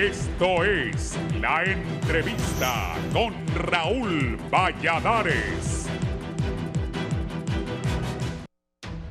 Esto es La Entrevista con Raúl Valladares.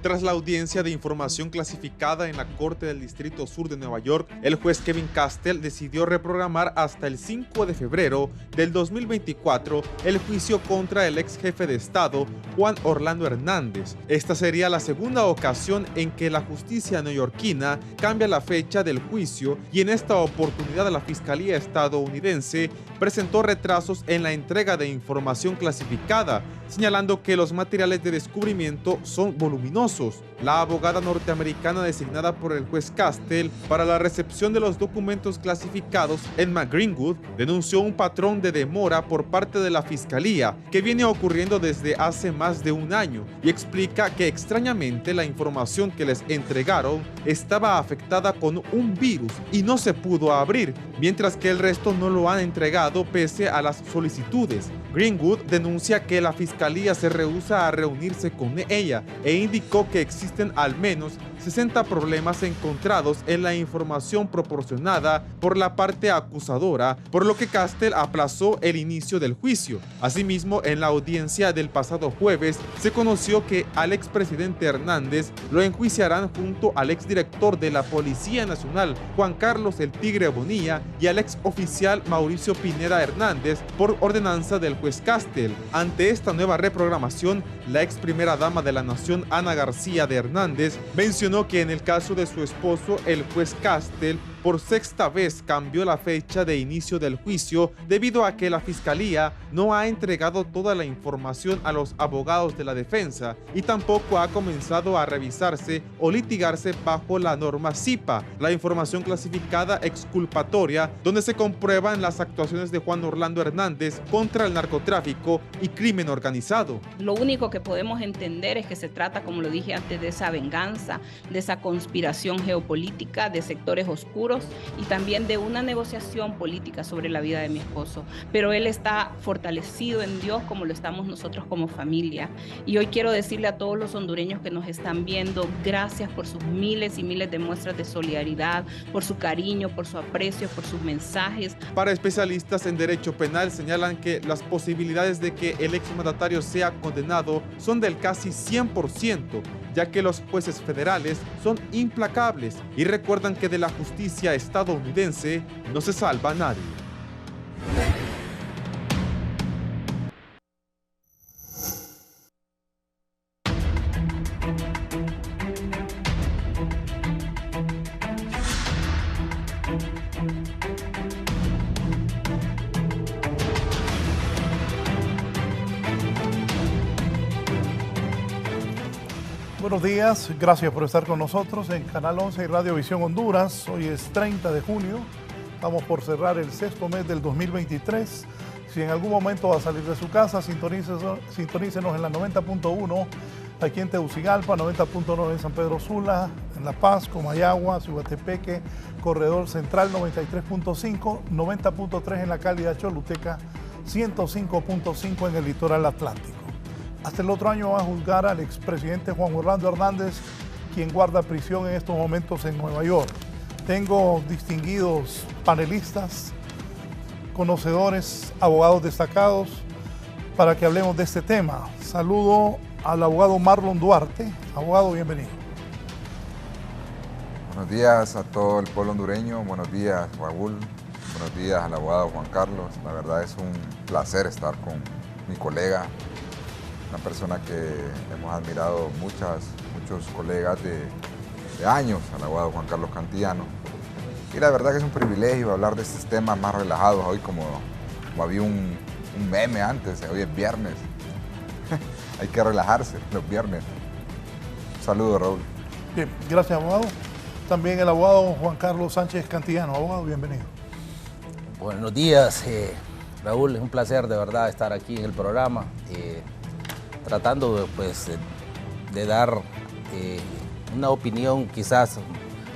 Tras la audiencia de información clasificada en la Corte del Distrito Sur de Nueva York, el juez Kevin Castell decidió reprogramar hasta el 5 de febrero del 2024 el juicio contra el ex jefe de Estado, Juan Orlando Hernández. Esta sería la segunda ocasión en que la justicia neoyorquina cambia la fecha del juicio y en esta oportunidad la Fiscalía estadounidense presentó retrasos en la entrega de información clasificada, señalando que los materiales de descubrimiento son voluminosos. La abogada norteamericana designada por el juez Castell para la recepción de los documentos clasificados, Emma Greenwood, denunció un patrón de demora por parte de la Fiscalía que viene ocurriendo desde hace más de un año y explica que extrañamente la información que les entregaron estaba afectada con un virus y no se pudo abrir, mientras que el resto no lo han entregado pese a las solicitudes. Greenwood denuncia que la Fiscalía se rehúsa a reunirse con ella e indicó que existen al menos 60 problemas encontrados en la información proporcionada por la parte acusadora, por lo que Castell aplazó el inicio del juicio. Asimismo, en la audiencia del pasado jueves, se conoció que al expresidente Hernández lo enjuiciarán junto al exdirector de la Policía Nacional, Juan Carlos El Tigre Bonilla, y al exoficial Mauricio Pineda Hernández por ordenanza del juez Castell. Ante esta nueva reprogramación, la ex primera dama de la nación, Ana García de Hernández, mencionó que en el caso de su esposo, el juez Castell, por sexta vez cambió la fecha de inicio del juicio debido a que la Fiscalía no ha entregado toda la información a los abogados de la defensa y tampoco ha comenzado a revisarse o litigarse bajo la norma CIPA, la información clasificada exculpatoria, donde se comprueban las actuaciones de Juan Orlando Hernández contra el narcotráfico y crimen organizado. Lo único que podemos entender es que se trata, como lo dije antes, de esa venganza, de esa conspiración geopolítica, de sectores oscuros y también de una negociación política sobre la vida de mi esposo. Pero él está fortalecido en Dios como lo estamos nosotros como familia. Y hoy quiero decirle a todos los hondureños que nos están viendo, gracias por sus miles y miles de muestras de solidaridad, por su cariño, por su aprecio, por sus mensajes. Para especialistas en derecho penal señalan que las posibilidades de que el exmandatario sea condenado son del casi 100%, ya que los jueces federales son implacables y recuerdan que de la justicia estadounidense no se salva nadie. Buenos días, gracias por estar con nosotros en Canal 11 y Radio Visión Honduras. Hoy es 30 de junio, estamos por cerrar el sexto mes del 2023. Si en algún momento va a salir de su casa, sintonícenos en la 90.1 aquí en Tegucigalpa, 90.9 en San Pedro Sula, en La Paz, Comayagua, Cihuatepeque, Corredor Central 93.5, 90.3 en la Cálida Choluteca, 105.5 en el Litoral Atlántico. Hasta el otro año va a juzgar al expresidente Juan Orlando Hernández, quien guarda prisión en estos momentos en Nueva York. Tengo distinguidos panelistas, conocedores, abogados destacados, para que hablemos de este tema. Saludo al abogado Marlon Duarte. Abogado, bienvenido. Buenos días a todo el pueblo hondureño. Buenos días, Raúl. Buenos días al abogado Juan Carlos. La verdad es un placer estar con mi colega, una persona que hemos admirado muchos colegas de años, al abogado Juan Carlos Cantillano. Y la verdad que es un privilegio hablar de estos temas más relajados hoy, como había un meme antes, hoy es viernes. Hay que relajarse los viernes. Un saludo, Raúl. Bien, gracias, abogado. También el abogado Juan Carlos Sánchez Cantillano. Abogado, bienvenido. Buenos días, Raúl. Es un placer de verdad estar aquí en el programa. Tratando de dar una opinión quizás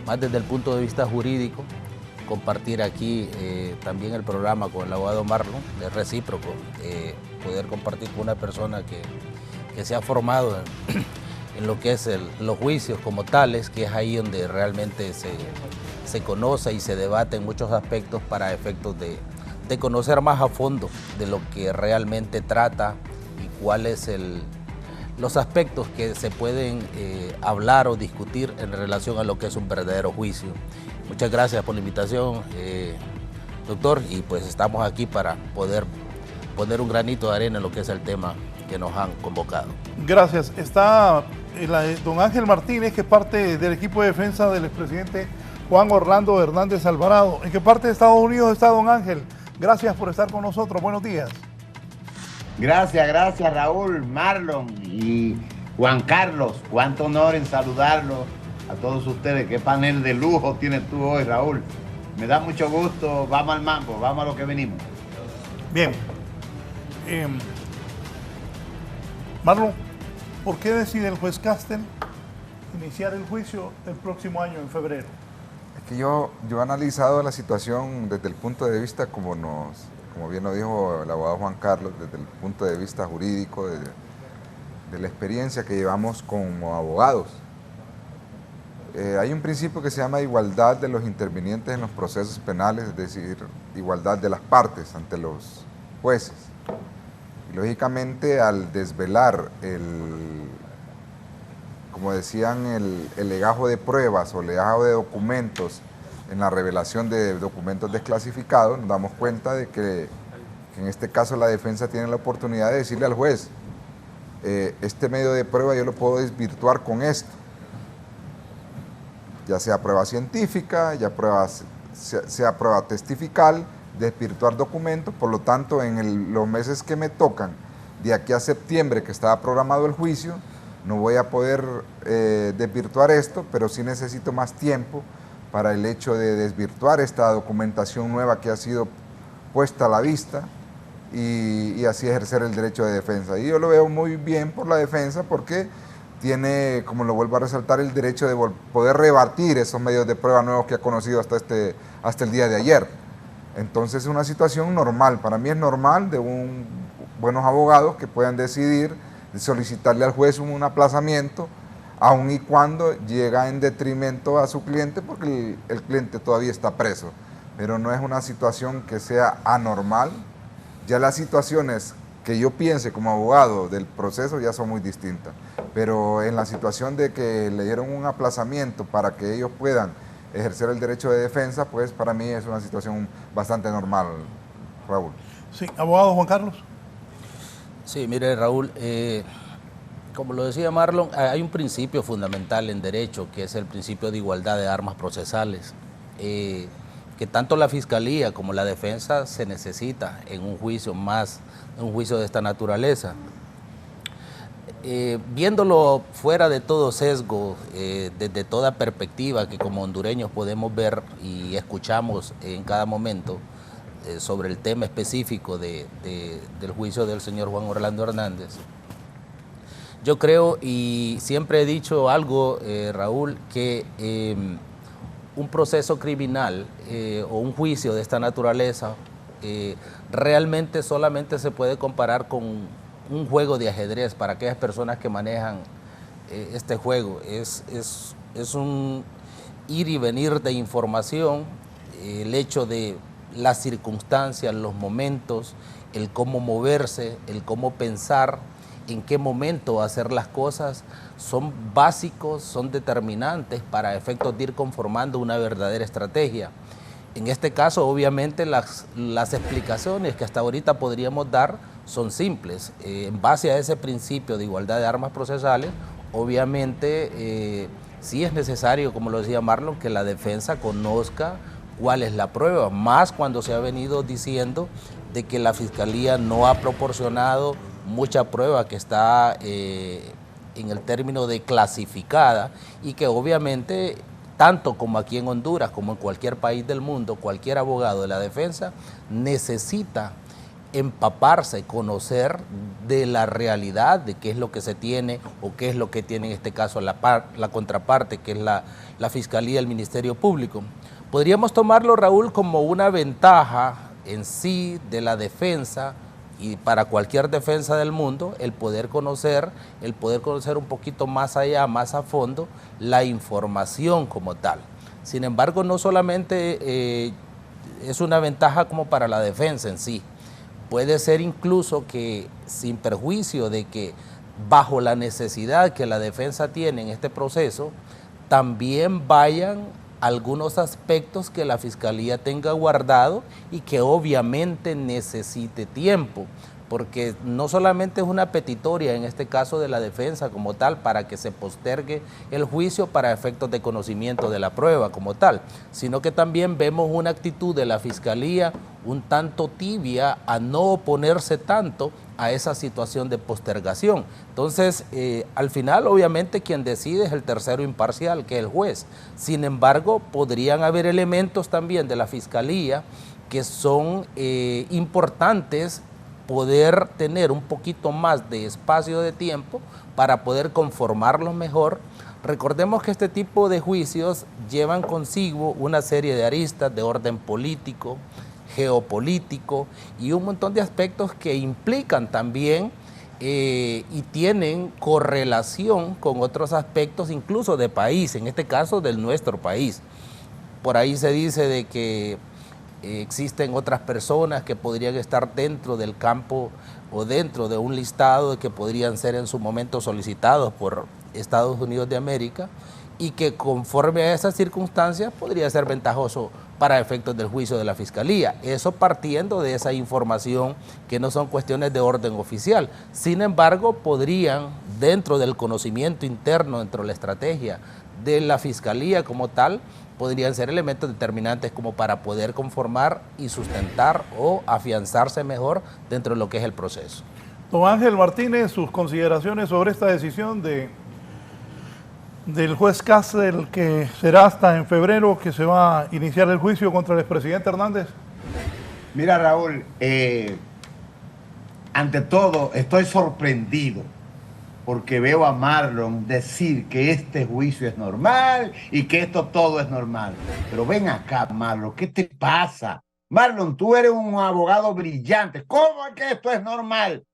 más desde el punto de vista jurídico, compartir aquí también el programa con el abogado Marlon, es recíproco, poder compartir con una persona que se ha formado en lo que es los juicios como tales, que es ahí donde realmente se conoce y se debate en muchos aspectos para efectos de conocer más a fondo de lo que realmente trata y cuáles los aspectos que se pueden hablar o discutir en relación a lo que es un verdadero juicio. Muchas gracias por la invitación, doctor, y pues estamos aquí para poder poner un granito de arena en lo que es el tema que nos han convocado. Gracias. Está don Ángel Martínez, que es parte del equipo de defensa del expresidente Juan Orlando Hernández Alvarado. ¿En qué parte de Estados Unidos está don Ángel? Gracias por estar con nosotros. Buenos días. Gracias Raúl, Marlon y Juan Carlos. Cuánto honor en saludarlos a todos ustedes. Qué panel de lujo tienes tú hoy, Raúl. Me da mucho gusto. Vamos al mambo, vamos a lo que venimos. Bien. Marlon, ¿por qué decide el juez Castel iniciar el juicio el próximo año, en febrero? Es que yo he analizado la situación desde el punto de vista, como bien lo dijo el abogado Juan Carlos, desde el punto de vista jurídico, de la experiencia que llevamos como abogados. Hay un principio que se llama igualdad de los intervinientes en los procesos penales, es decir, igualdad de las partes ante los jueces. Y lógicamente, al desvelar como decían, el legajo de pruebas o legajo de documentos en la revelación de documentos desclasificados, nos damos cuenta de que en este caso la defensa tiene la oportunidad de decirle al juez, este medio de prueba yo lo puedo desvirtuar con esto, ya sea prueba científica, sea prueba testifical, desvirtuar documentos. Por lo tanto, en los meses que me tocan, de aquí a septiembre, que estaba programado el juicio, no voy a poder desvirtuar esto, pero sí necesito más tiempo para el hecho de desvirtuar esta documentación nueva que ha sido puesta a la vista y así ejercer el derecho de defensa. Y yo lo veo muy bien por la defensa porque tiene, como lo vuelvo a resaltar, el derecho de poder rebatir esos medios de prueba nuevos que ha conocido hasta el día de ayer. Entonces es una situación normal, para mí es normal de buenos abogados que puedan decidir solicitarle al juez un aplazamiento, aun y cuando llega en detrimento a su cliente, porque el cliente todavía está preso. Pero no es una situación que sea anormal. Ya las situaciones que yo piense como abogado del proceso ya son muy distintas. Pero en la situación de que le dieron un aplazamiento para que ellos puedan ejercer el derecho de defensa, pues para mí es una situación bastante normal, Raúl. Sí, abogado Juan Carlos. Sí, mire, Raúl, como lo decía Marlon, hay un principio fundamental en derecho, que es el principio de igualdad de armas procesales, que tanto la Fiscalía como la defensa se necesita en un juicio, más en un juicio de esta naturaleza. Viéndolo fuera de todo sesgo, desde toda perspectiva que como hondureños podemos ver y escuchamos en cada momento sobre el tema específico del juicio del señor Juan Orlando Hernández, yo creo, y siempre he dicho algo, Raúl, que un proceso criminal o un juicio de esta naturaleza realmente solamente se puede comparar con un juego de ajedrez para aquellas personas que manejan este juego. Es un ir y venir de información, el hecho de las circunstancias, los momentos, el cómo moverse, el cómo pensar, en qué momento hacer las cosas, son básicos, son determinantes para efectos de ir conformando una verdadera estrategia. En este caso, obviamente, las explicaciones que hasta ahorita podríamos dar son simples. En base a ese principio de igualdad de armas procesales, obviamente sí es necesario, como lo decía Marlon, que la defensa conozca cuál es la prueba, más cuando se ha venido diciendo de que la Fiscalía no ha proporcionado mucha prueba que está en el término de clasificada y que obviamente tanto como aquí en Honduras como en cualquier país del mundo, cualquier abogado de la defensa necesita empaparse, conocer de la realidad, de qué es lo que se tiene o qué es lo que tiene en este caso la contraparte, que es la Fiscalía, el Ministerio Público. Podríamos tomarlo, Raúl, como una ventaja en sí de la defensa y para cualquier defensa del mundo, el poder conocer un poquito más allá, más a fondo, la información como tal. Sin embargo, no solamente es una ventaja como para la defensa en sí, puede ser incluso que sin perjuicio de que bajo la necesidad que la defensa tiene en este proceso, también vayan algunos aspectos que la Fiscalía tenga guardado y que obviamente necesite tiempo, porque no solamente es una petitoria en este caso de la defensa como tal para que se postergue el juicio para efectos de conocimiento de la prueba como tal, sino que también vemos una actitud de la Fiscalía un tanto tibia a no oponerse tanto a esa situación de postergación. Entonces, al final, obviamente, quien decide es el tercero imparcial, que es el juez. Sin embargo, podrían haber elementos también de la Fiscalía que son importantes poder tener un poquito más de espacio de tiempo para poder conformarlos mejor. Recordemos que este tipo de juicios llevan consigo una serie de aristas de orden político, geopolítico y un montón de aspectos que implican también y tienen correlación con otros aspectos incluso de país, en este caso de nuestro país. Por ahí se dice de que existen otras personas que podrían estar dentro del campo o dentro de un listado que podrían ser en su momento solicitados por Estados Unidos de América y que conforme a esas circunstancias podría ser ventajoso para efectos del juicio de la Fiscalía. Eso partiendo de esa información que no son cuestiones de orden oficial. Sin embargo, podrían, dentro del conocimiento interno, dentro de la estrategia de la Fiscalía como tal, podrían ser elementos determinantes como para poder conformar y sustentar o afianzarse mejor dentro de lo que es el proceso. Don Ángel Martínez, sus consideraciones sobre esta decisión del juez Castel, que será hasta en febrero que se va a iniciar el juicio contra el expresidente Hernández. Mira, Raúl, ante todo estoy sorprendido porque veo a Marlon decir que este juicio es normal y que esto todo es normal. Pero ven acá, Marlon, ¿qué te pasa? Marlon, tú eres un abogado brillante. ¿Cómo es que esto es normal?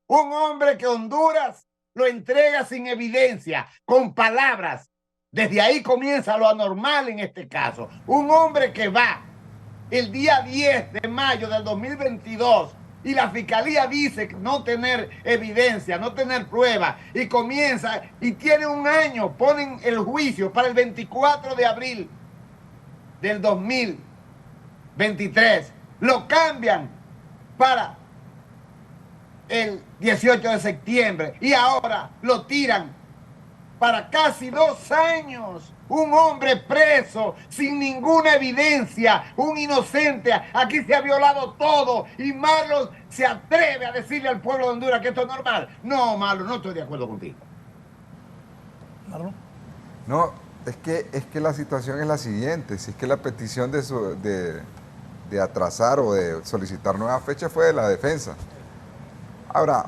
Un hombre que Honduras lo entrega sin evidencia, con palabras. Desde ahí comienza lo anormal en este caso. Un hombre que va el día 10 de mayo del 2022 y la Fiscalía dice no tener evidencia, no tener prueba, y comienza y tiene un año, ponen el juicio para el 24 de abril del 2023, lo cambian para el 18 de septiembre y ahora lo tiran para casi 2 años. Un hombre preso sin ninguna evidencia, un inocente. Aquí se ha violado todo y Marlon se atreve a decirle al pueblo de Honduras que esto es normal. No, Marlon, no estoy de acuerdo contigo. Marlon. No, es que la situación es la siguiente. Si es que la petición de atrasar o de solicitar nueva fecha fue de la defensa. Ahora,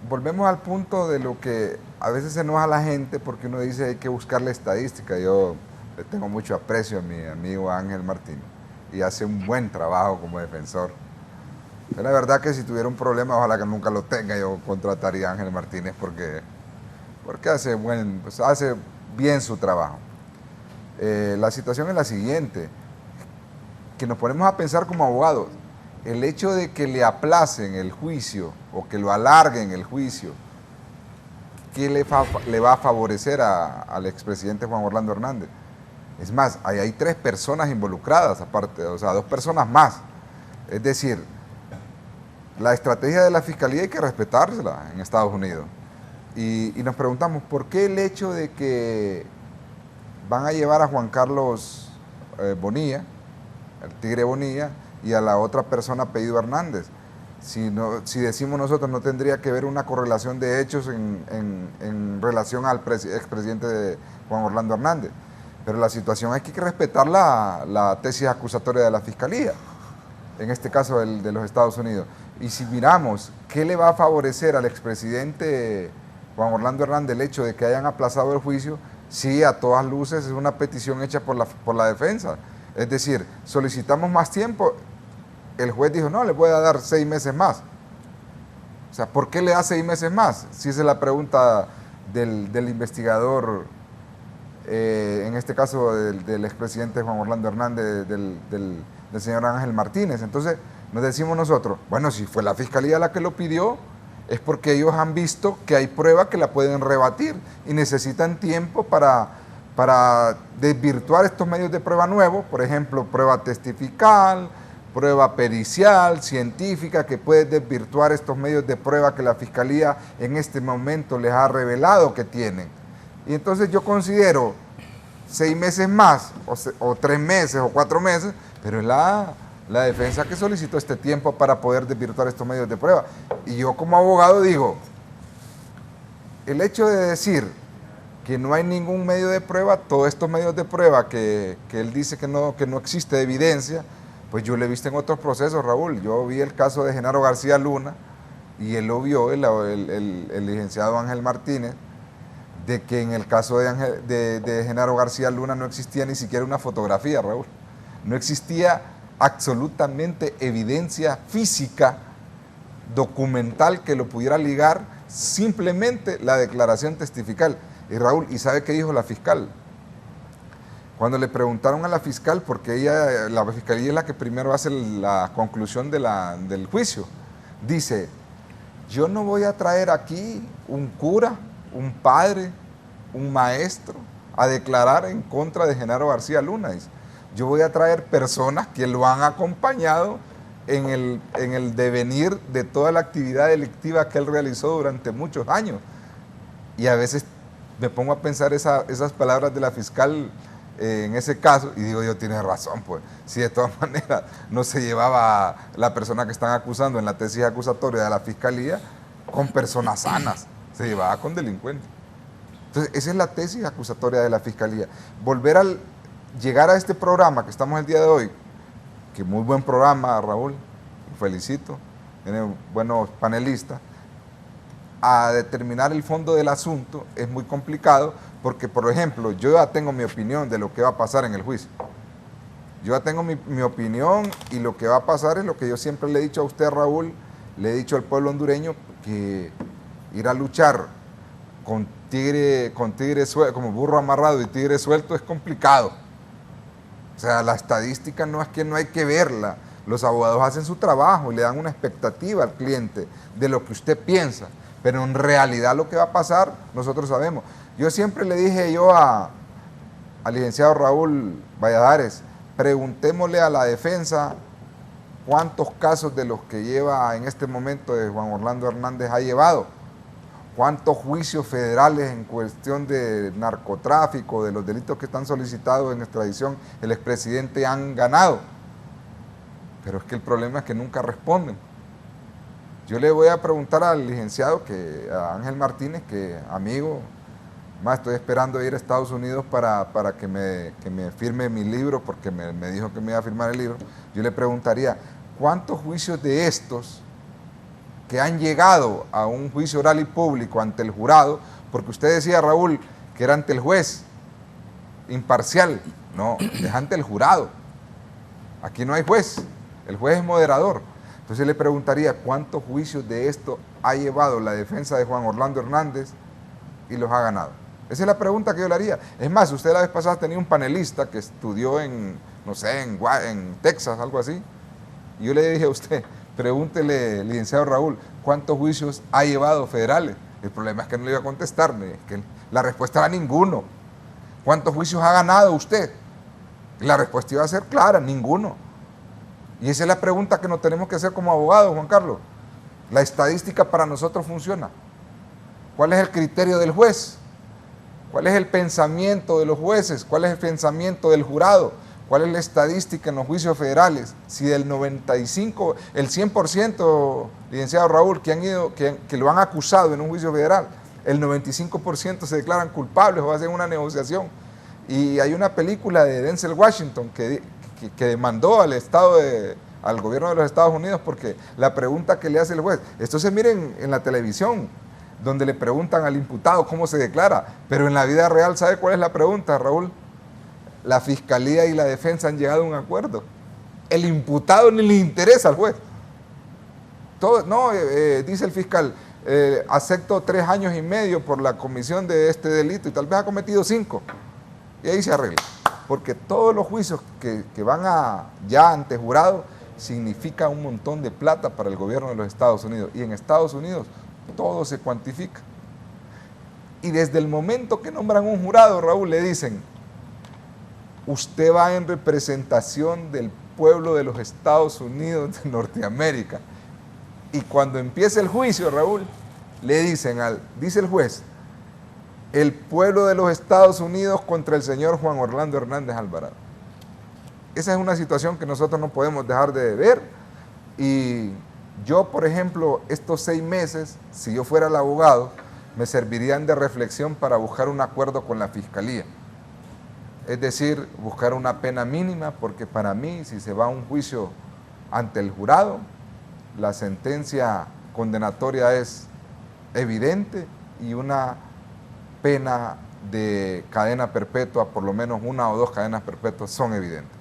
volvemos al punto de lo que a veces se enoja a la gente porque uno dice hay que buscar la estadística. Yo le tengo mucho aprecio a mi amigo Ángel Martínez y hace un buen trabajo como defensor. Es la verdad que si tuviera un problema, ojalá que nunca lo tenga, yo contrataría a Ángel Martínez porque hace bien su trabajo. La situación es la siguiente, que nos ponemos a pensar como abogados. El hecho de que le aplacen el juicio o que lo alarguen el juicio, ¿qué le va a favorecer al expresidente Juan Orlando Hernández? Es más, hay 3 personas involucradas aparte, o sea, 2 personas más. Es decir, la estrategia de la Fiscalía hay que respetársela en Estados Unidos. Y nos preguntamos, ¿por qué el hecho de que van a llevar a Juan Carlos Bonilla, el Tigre Bonilla, y a la otra persona apellido Hernández? Si decimos nosotros, no tendría que haber una correlación de hechos en relación al expresidente Juan Orlando Hernández. Pero la situación es que hay que respetar la tesis acusatoria de la Fiscalía, en este caso de los Estados Unidos. Y si miramos qué le va a favorecer al expresidente Juan Orlando Hernández el hecho de que hayan aplazado el juicio, sí, a todas luces es una petición hecha por la defensa. Es decir, solicitamos más tiempo. El juez dijo, no, le voy a dar 6 meses más. O sea, ¿por qué le da 6 meses más? Si esa es la pregunta del investigador en este caso del expresidente Juan Orlando Hernández, del señor Ángel Martínez. Entonces nos decimos nosotros, bueno, si fue la Fiscalía la que lo pidió, es porque ellos han visto que hay prueba que la pueden rebatir y necesitan tiempo para desvirtuar estos medios de prueba nuevos, por ejemplo, prueba testifical, prueba pericial, científica, que puede desvirtuar estos medios de prueba que la Fiscalía en este momento les ha revelado que tienen. Y entonces yo considero 6 meses más, o 3 meses, o 4 meses, pero es la defensa que solicitó este tiempo para poder desvirtuar estos medios de prueba. Y yo como abogado digo, el hecho de decir que no hay ningún medio de prueba, todos estos medios de prueba que él dice que no existe evidencia, pues yo lo he visto en otros procesos, Raúl. Yo vi el caso de Genaro García Luna, y él lo vio, el licenciado Ángel Martínez, de que en el caso de Genaro García Luna no existía ni siquiera una fotografía, Raúl. No existía absolutamente evidencia física, documental, que lo pudiera ligar, simplemente la declaración testifical. Y Raúl, ¿y sabe qué dijo la fiscal? Cuando le preguntaron a la fiscal, porque la fiscalía es la que primero hace la conclusión del juicio, dice, yo no voy a traer aquí un cura, un padre, un maestro, a declarar en contra de Genaro García Luna. Dice, yo voy a traer personas que lo han acompañado en el devenir de toda la actividad delictiva que él realizó durante muchos años. Y a veces me pongo a pensar esas palabras de la fiscal en ese caso, y digo yo, tiene razón, pues, si de todas maneras no se llevaba la persona que están acusando en la tesis acusatoria de la fiscalía con personas sanas, se llevaba con delincuentes. Entonces, esa es la tesis acusatoria de la fiscalía. Llegar a este programa que estamos el día de hoy, que muy buen programa, Raúl, felicito, tiene buenos panelistas, a determinar el fondo del asunto es muy complicado porque, por ejemplo, yo ya tengo mi opinión de lo que va a pasar en el juicio. Yo ya tengo mi opinión, y lo que va a pasar es lo que yo siempre le he dicho a usted, Raúl, le he dicho al pueblo hondureño, que ir a luchar con tigre suelto, como burro amarrado y tigre suelto, es complicado. O sea, la estadística no es que no hay que verla. Los abogados hacen su trabajo y le dan una expectativa al cliente de lo que usted piensa, pero en realidad lo que va a pasar, nosotros sabemos. Yo siempre le dije al licenciado Raúl Valladares, preguntémosle a la defensa cuántos casos de los que lleva en este momento de Juan Orlando Hernández ha llevado, cuántos juicios federales en cuestión de narcotráfico, de los delitos que están solicitados en extradición, el expresidente han ganado. Pero es que el problema es que nunca responden. Yo le voy a preguntar al licenciado, a Ángel Martínez, que amigo, más estoy esperando ir a Estados Unidos para que me firme mi libro, porque me dijo que me iba a firmar el libro. Yo le preguntaría, ¿cuántos juicios de estos que han llegado a un juicio oral y público ante el jurado? Porque usted decía, Raúl, que era ante el juez imparcial. No, es ante el jurado. Aquí no hay juez, el juez es moderador. Entonces le preguntaría, ¿cuántos juicios de esto ha llevado la defensa de Juan Orlando Hernández y los ha ganado? Esa es la pregunta que yo le haría. Es más, usted la vez pasada tenía un panelista que estudió en Texas, algo así, y yo le dije a usted, pregúntele, licenciado Raúl, ¿cuántos juicios ha llevado federales? El problema es que no le iba a contestarme, es que la respuesta era ninguno. ¿Cuántos juicios ha ganado usted? La respuesta iba a ser clara, ninguno. Y esa es la pregunta que nos tenemos que hacer como abogados, Juan Carlos. La estadística para nosotros funciona. ¿Cuál es el criterio del juez? ¿Cuál es el pensamiento de los jueces? ¿Cuál es el pensamiento del jurado? ¿Cuál es la estadística en los juicios federales? Si del 95, el 100%, licenciado Raúl, que lo han acusado en un juicio federal, el 95% se declaran culpables o hacen una negociación. Y hay una película de Denzel Washington que demandó al gobierno de los Estados Unidos porque la pregunta que le hace el juez, esto se mira en la televisión, donde le preguntan al imputado cómo se declara, pero en la vida real, ¿sabe cuál es la pregunta, Raúl? La fiscalía y la defensa han llegado a un acuerdo. El imputado ni le interesa al juez. Dice el fiscal, acepto 3 años y medio por la comisión de este delito y tal vez ha cometido 5. y ahí se arregla. Porque todos los juicios que van ya ante jurado significa un montón de plata para el gobierno de los Estados Unidos. Y en Estados Unidos todo se cuantifica. Y desde el momento que nombran un jurado, Raúl, le dicen, usted va en representación del pueblo de los Estados Unidos de Norteamérica. Y cuando empieza el juicio, Raúl, le dicen dice el juez, el pueblo de los Estados Unidos contra el señor Juan Orlando Hernández Alvarado. Esa es una situación que nosotros no podemos dejar de ver. Y yo, por ejemplo, estos 6 meses, si yo fuera el abogado, me servirían de reflexión para buscar un acuerdo con la Fiscalía. Es decir, buscar una pena mínima, porque para mí, si se va a un juicio ante el jurado, la sentencia condenatoria es evidente y una pena de cadena perpetua, por lo menos 1 o 2 cadenas perpetuas son evidentes.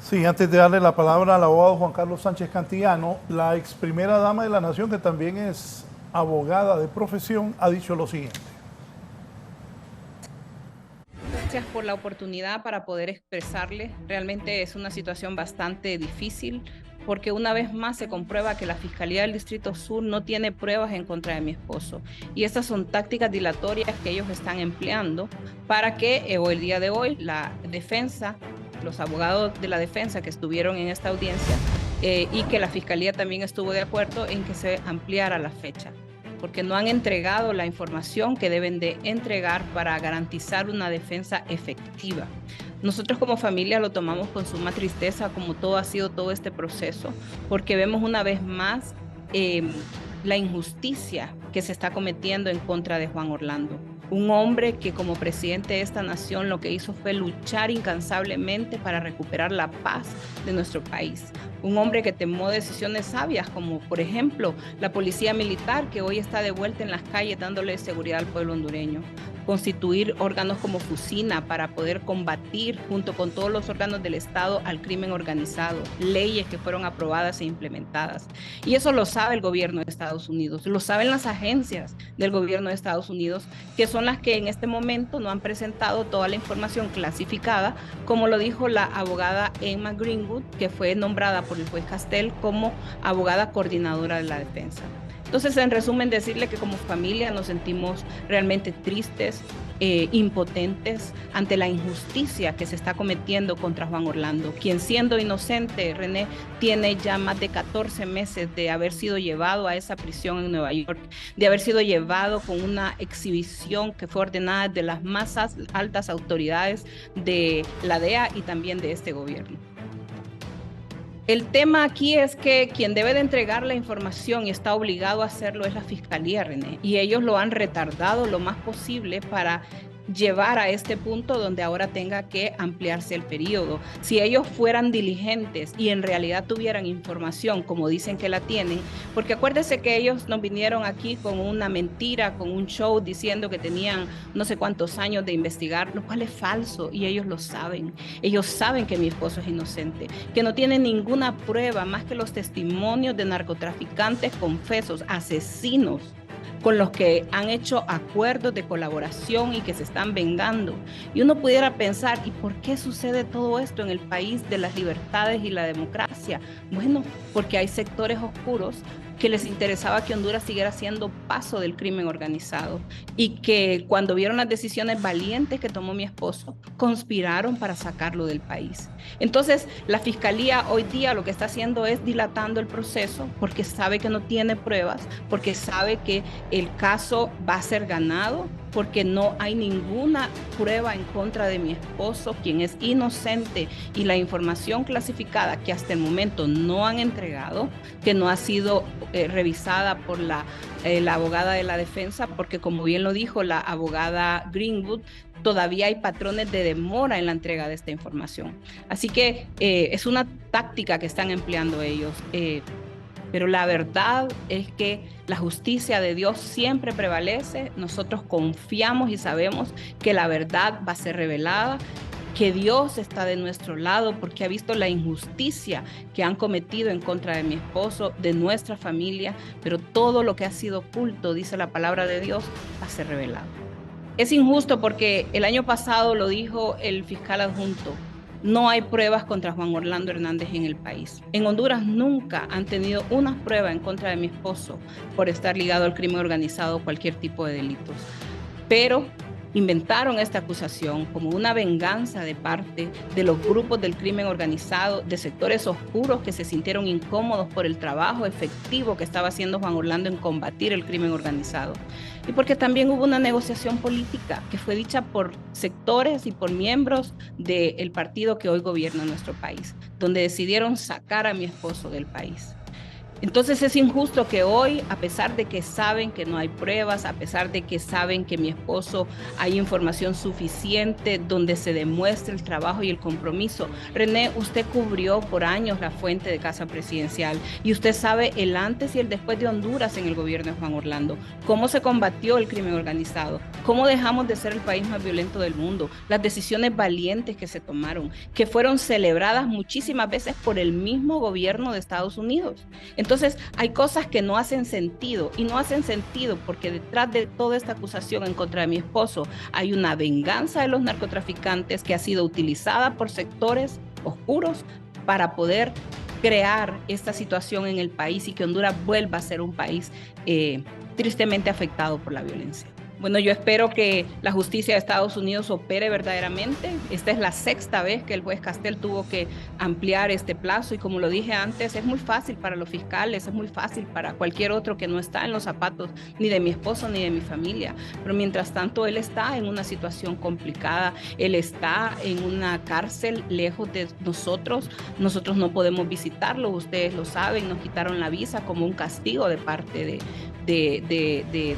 Sí, antes de darle la palabra al abogado Juan Carlos Sánchez Cantillano, la ex primera dama de la Nación, que también es abogada de profesión, ha dicho lo siguiente. Gracias por la oportunidad para poder expresarle. Realmente es una situación bastante difícil porque una vez más se comprueba que la Fiscalía del Distrito Sur no tiene pruebas en contra de mi esposo. Y estas son tácticas dilatorias que ellos están empleando para que el día de hoy la defensa, los abogados de la defensa que estuvieron en esta audiencia y que la Fiscalía también estuvo de acuerdo en que se ampliara la fecha, porque no han entregado la información que deben de entregar para garantizar una defensa efectiva. Nosotros como familia lo tomamos con suma tristeza, como todo ha sido todo este proceso, porque vemos una vez más la injusticia que se está cometiendo en contra de Juan Orlando. Un hombre que como presidente de esta nación lo que hizo fue luchar incansablemente para recuperar la paz de nuestro país. Un hombre que tomó decisiones sabias, como por ejemplo la policía militar, que hoy está de vuelta en las calles dándole seguridad al pueblo hondureño. Constituir órganos como Fusina para poder combatir junto con todos los órganos del Estado al crimen organizado, leyes que fueron aprobadas e implementadas. Y eso lo sabe el gobierno de Estados Unidos, lo saben las agencias del gobierno de Estados Unidos, que son las que en este momento no han presentado toda la información clasificada, como lo dijo la abogada Emma Greenwood, que fue nombrada por el juez Castel como abogada coordinadora de la defensa. Entonces, en resumen, decirle que como familia nos sentimos realmente tristes, impotentes ante la injusticia que se está cometiendo contra Juan Orlando, quien siendo inocente, René, tiene ya más de 14 meses de haber sido llevado a esa prisión en Nueva York, de haber sido llevado con una exhibición que fue ordenada de las más altas autoridades de la DEA y también de este gobierno. El tema aquí es que quien debe de entregar la información y está obligado a hacerlo es la Fiscalía, René, y ellos lo han retardado lo más posible para llevar a este punto donde ahora tenga que ampliarse el periodo. Si ellos fueran diligentes y en realidad tuvieran información como dicen que la tienen, porque acuérdese que ellos nos vinieron aquí con una mentira, con un show diciendo que tenían no sé cuántos años de investigar, lo cual es falso y ellos lo saben. Ellos saben que mi esposo es inocente, que no tiene ninguna prueba más que los testimonios de narcotraficantes confesos, asesinos, con los que han hecho acuerdos de colaboración y que se están vengando. Y uno pudiera pensar, ¿y por qué sucede todo esto en el país de las libertades y la democracia? Bueno, porque hay sectores oscuros que les interesaba que Honduras siguiera siendo paso del crimen organizado y que cuando vieron las decisiones valientes que tomó mi esposo, conspiraron para sacarlo del país. Entonces, la Fiscalía hoy día lo que está haciendo es dilatando el proceso porque sabe que no tiene pruebas, porque sabe que el caso va a ser ganado, porque no hay ninguna prueba en contra de mi esposo, quien es inocente, y la información clasificada que hasta el momento no han entregado, que no ha sido revisada por la abogada de la defensa, porque como bien lo dijo la abogada Greenwood, todavía hay patrones de demora en la entrega de esta información. Así que es una táctica que están empleando ellos. Pero la verdad es que la justicia de Dios siempre prevalece. Nosotros confiamos y sabemos que la verdad va a ser revelada, que Dios está de nuestro lado porque ha visto la injusticia que han cometido en contra de mi esposo, de nuestra familia, pero todo lo que ha sido oculto, dice la palabra de Dios, va a ser revelado. Es injusto porque el año pasado lo dijo el fiscal adjunto. No hay pruebas contra Juan Orlando Hernández en el país. En Honduras nunca han tenido una prueba en contra de mi esposo por estar ligado al crimen organizado o cualquier tipo de delitos. Pero inventaron esta acusación como una venganza de parte de los grupos del crimen organizado, de sectores oscuros que se sintieron incómodos por el trabajo efectivo que estaba haciendo Juan Orlando en combatir el crimen organizado. Y porque también hubo una negociación política que fue dicha por sectores y por miembros del partido que hoy gobierna nuestro país, donde decidieron sacar a mi esposo del país. Entonces es injusto que hoy, a pesar de que saben que no hay pruebas, a pesar de que saben que mi esposo hay información suficiente donde se demuestre el trabajo y el compromiso. René, usted cubrió por años la fuente de Casa Presidencial y usted sabe el antes y el después de Honduras en el gobierno de Juan Orlando, cómo se combatió el crimen organizado, cómo dejamos de ser el país más violento del mundo, las decisiones valientes que se tomaron, que fueron celebradas muchísimas veces por el mismo gobierno de Estados Unidos. Entonces, hay cosas que no hacen sentido, y no hacen sentido porque detrás de toda esta acusación en contra de mi esposo hay una venganza de los narcotraficantes que ha sido utilizada por sectores oscuros para poder crear esta situación en el país y que Honduras vuelva a ser un país tristemente afectado por la violencia. Bueno, yo espero que la justicia de Estados Unidos opere verdaderamente. Esta es la 6ª vez que el juez Castel tuvo que ampliar este plazo y como lo dije antes, es muy fácil para los fiscales, es muy fácil para cualquier otro que no está en los zapatos ni de mi esposo ni de mi familia. Pero mientras tanto, él está en una situación complicada, él está en una cárcel lejos de nosotros. Nosotros no podemos visitarlo, ustedes lo saben, nos quitaron la visa como un castigo de parte de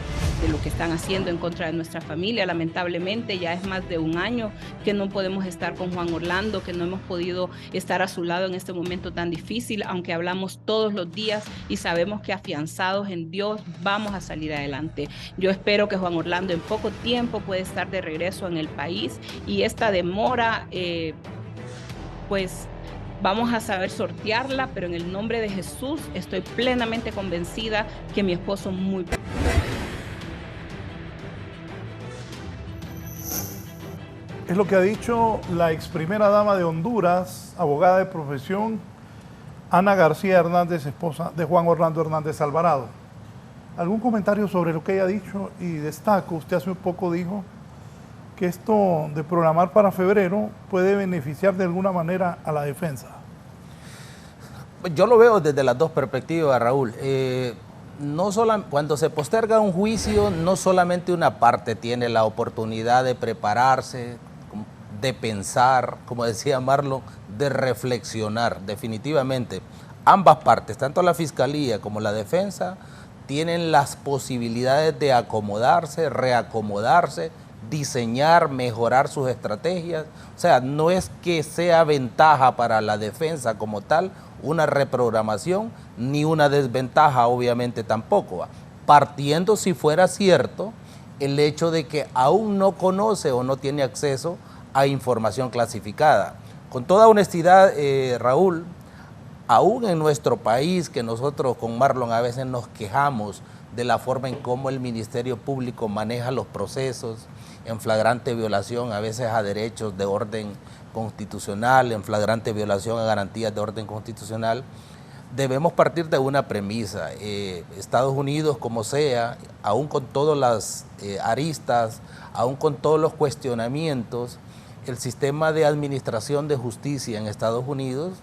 lo que están haciendo en contra de nuestra familia. Lamentablemente ya es más de un año que no podemos estar con Juan Orlando, que no hemos podido estar a su lado en este momento tan difícil, aunque hablamos todos los días y sabemos que afianzados en Dios vamos a salir adelante. Yo espero que Juan Orlando en poco tiempo pueda estar de regreso en el país y esta demora pues vamos a saber sortearla, pero en el nombre de Jesús estoy plenamente convencida que mi esposo muy... Es lo que ha dicho la ex primera dama de Honduras, abogada de profesión, Ana García Hernández, esposa de Juan Orlando Hernández Alvarado. ¿Algún comentario sobre lo que ella ha dicho? Y destaco, usted hace un poco dijo que esto de programar para febrero puede beneficiar de alguna manera a la defensa. Yo lo veo desde las dos perspectivas, Raúl. Cuando se posterga un juicio, no solamente una parte tiene la oportunidad de prepararse, de pensar, como decía Marlon, de reflexionar. Definitivamente, ambas partes, tanto la Fiscalía como la defensa, tienen las posibilidades de acomodarse, reacomodarse, diseñar, mejorar sus estrategias. O sea, no es que sea ventaja para la defensa como tal una reprogramación, ni una desventaja obviamente tampoco. Partiendo, si fuera cierto, el hecho de que aún no conoce o no tiene acceso a información clasificada. Con toda honestidad, Raúl, aún en nuestro país, que nosotros con Marlon a veces nos quejamos de la forma en cómo el Ministerio Público maneja los procesos, en flagrante violación a veces a derechos de orden constitucional, en flagrante violación a garantías de orden constitucional, debemos partir de una premisa. Estados Unidos, como sea, aún con todas las aristas, aún con todos los cuestionamientos, el sistema de administración de justicia en Estados Unidos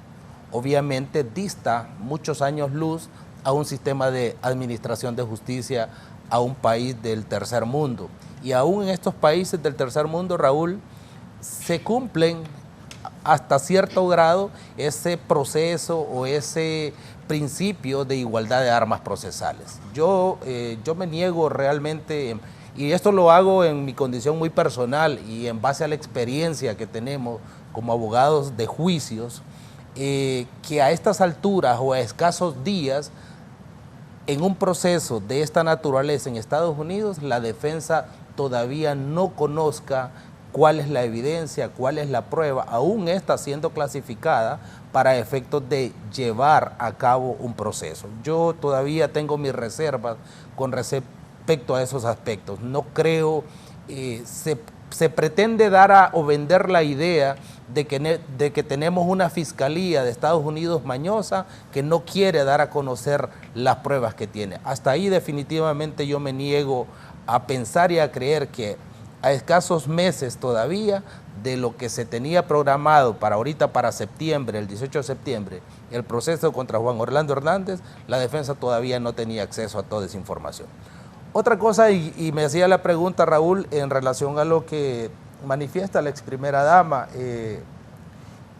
obviamente dista muchos años luz a un sistema de administración de justicia a un país del tercer mundo. Y aún en estos países del tercer mundo, Raúl, se cumplen hasta cierto grado ese proceso o ese principio de igualdad de armas procesales. Yo me niego realmente, y esto lo hago en mi condición muy personal y en base a la experiencia que tenemos como abogados de juicios, que a estas alturas o a escasos días, en un proceso de esta naturaleza en Estados Unidos, la defensa todavía no conozca cuál es la evidencia, cuál es la prueba, aún está siendo clasificada para efectos de llevar a cabo un proceso. Yo todavía tengo mis reservas con respecto a esos aspectos. No creo se pretende dar o vender la idea de que tenemos una fiscalía de Estados Unidos mañosa que no quiere dar a conocer las pruebas que tiene. Hasta ahí definitivamente yo me niego a pensar y a creer que a escasos meses todavía de lo que se tenía programado para ahorita, para septiembre, el 18 de septiembre, el proceso contra Juan Orlando Hernández, la defensa todavía no tenía acceso a toda esa información. Otra cosa, y me hacía la pregunta, Raúl, en relación a lo que manifiesta la ex primera dama,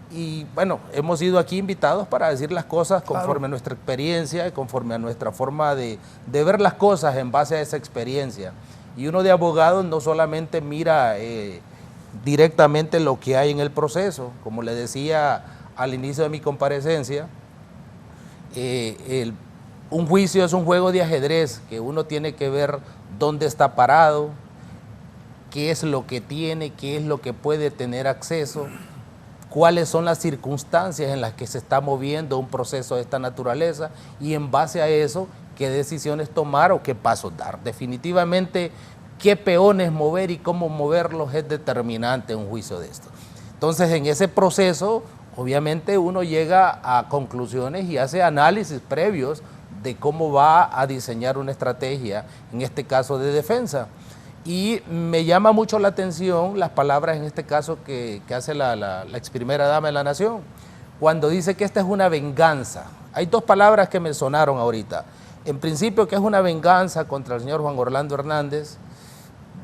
y bueno, hemos sido aquí invitados para decir las cosas conforme a nuestra experiencia y conforme a nuestra forma de ver las cosas en base a esa experiencia. Y uno de abogados no solamente mira directamente lo que hay en el proceso, como le decía al inicio de mi comparecencia, un juicio es un juego de ajedrez que uno tiene que ver dónde está parado, qué es lo que tiene, qué es lo que puede tener acceso, cuáles son las circunstancias en las que se está moviendo un proceso de esta naturaleza y en base a eso, qué decisiones tomar o qué pasos dar. Definitivamente, qué peones mover y cómo moverlos es determinante en un juicio de esto. Entonces, en ese proceso, obviamente uno llega a conclusiones y hace análisis previos de cómo va a diseñar una estrategia, en este caso de defensa. Y me llama mucho la atención las palabras en este caso que hace la ex primera dama de la Nación, cuando dice que esta es una venganza. Hay dos palabras que me sonaron ahorita. En principio, que es una venganza contra el señor Juan Orlando Hernández.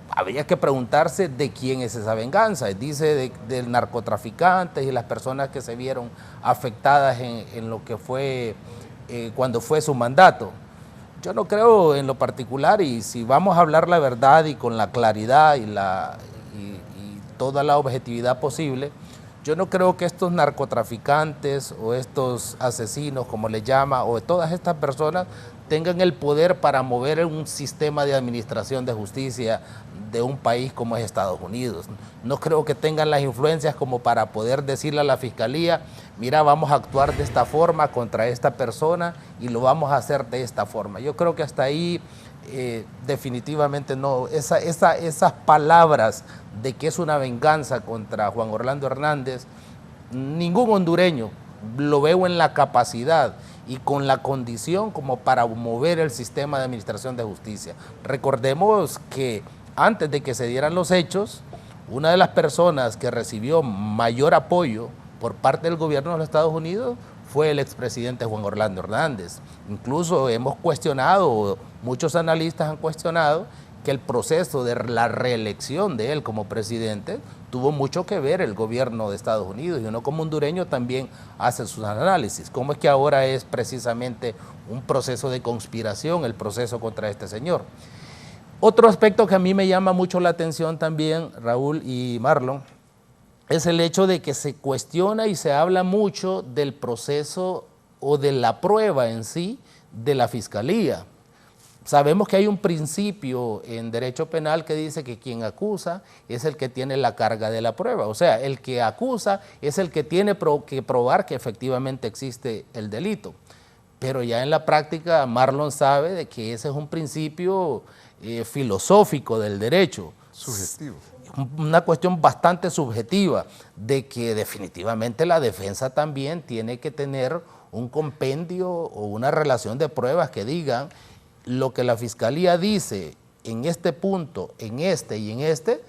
Habría que preguntarse de quién es esa venganza. Dice del narcotraficante y las personas que se vieron afectadas en lo que fue cuando fue su mandato. Yo no creo en lo particular, y si vamos a hablar la verdad y con la claridad y toda la objetividad posible, yo no creo que estos narcotraficantes o estos asesinos, como les llama, o todas estas personas tengan el poder para mover un sistema de administración de justicia de un país como es Estados Unidos. No creo que tengan las influencias como para poder decirle a la Fiscalía, mira, vamos a actuar de esta forma contra esta persona y lo vamos a hacer de esta forma. Yo creo que hasta ahí definitivamente no. Esas palabras de que es una venganza contra Juan Orlando Hernández, ningún hondureño lo veo en la capacidad y con la condición como para mover el sistema de administración de justicia. Recordemos que antes de que se dieran los hechos, una de las personas que recibió mayor apoyo por parte del gobierno de los Estados Unidos fue el expresidente Juan Orlando Hernández. Incluso hemos cuestionado, muchos analistas han cuestionado, que el proceso de la reelección de él como presidente tuvo mucho que ver el gobierno de Estados Unidos, y uno como hondureño también hace sus análisis. ¿Cómo es que ahora es precisamente un proceso de conspiración el proceso contra este señor? Otro aspecto que a mí me llama mucho la atención también, Raúl y Marlon, es el hecho de que se cuestiona y se habla mucho del proceso o de la prueba en sí de la Fiscalía. Sabemos que hay un principio en derecho penal que dice que quien acusa es el que tiene la carga de la prueba. O sea, el que acusa es el que tiene que probar que efectivamente existe el delito. Pero ya en la práctica Marlon sabe de que ese es un principio filosófico del derecho. Subjetivo. Una cuestión bastante subjetiva, de que definitivamente la defensa también tiene que tener un compendio o una relación de pruebas que digan lo que la Fiscalía dice en este punto, en este y en este,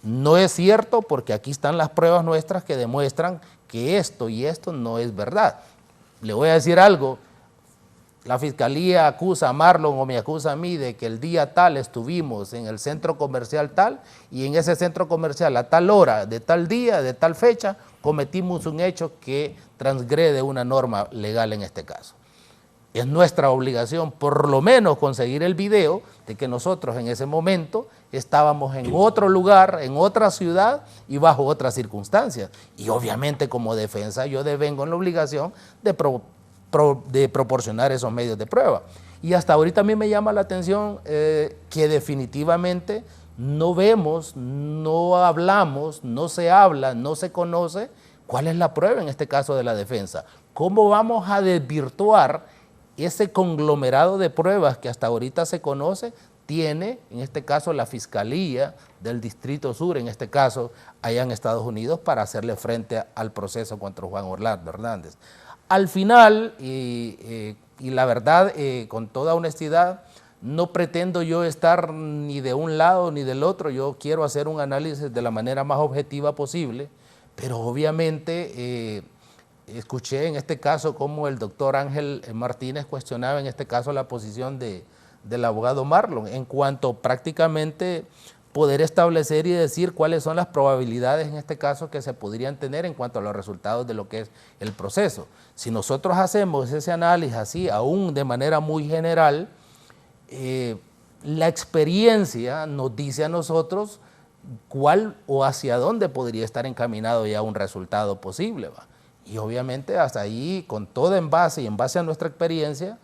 no es cierto, porque aquí están las pruebas nuestras que demuestran que esto y esto no es verdad. Le voy a decir algo. La Fiscalía acusa a Marlon o me acusa a mí de que el día tal estuvimos en el centro comercial tal, y en ese centro comercial a tal hora, de tal día, de tal fecha, cometimos un hecho que transgrede una norma legal en este caso. Es nuestra obligación por lo menos conseguir el video de que nosotros en ese momento estábamos en otro lugar, en otra ciudad y bajo otras circunstancias. Y obviamente como defensa yo devengo en la obligación de proporcionar esos medios de prueba. Y hasta ahorita a mí me llama la atención que definitivamente no vemos, no hablamos, no se habla, no se conoce cuál es la prueba en este caso de la defensa. ¿Cómo vamos a desvirtuar ese conglomerado de pruebas que hasta ahorita se conoce tiene, en este caso, la Fiscalía del Distrito Sur, en este caso, allá en Estados Unidos, para hacerle frente al proceso contra Juan Orlando Hernández. Al final, y la verdad, con toda honestidad, no pretendo yo estar ni de un lado ni del otro, yo quiero hacer un análisis de la manera más objetiva posible, pero obviamente escuché en este caso cómo el doctor Ángel Martínez cuestionaba en este caso la posición del abogado Marlon en cuanto prácticamente poder establecer y decir cuáles son las probabilidades en este caso que se podrían tener en cuanto a los resultados de lo que es el proceso. Si nosotros hacemos ese análisis así, aún de manera muy general, la experiencia nos dice a nosotros cuál o hacia dónde podría estar encaminado ya un resultado posible, ¿va? Y obviamente hasta ahí, con todo en base y en base a nuestra experiencia,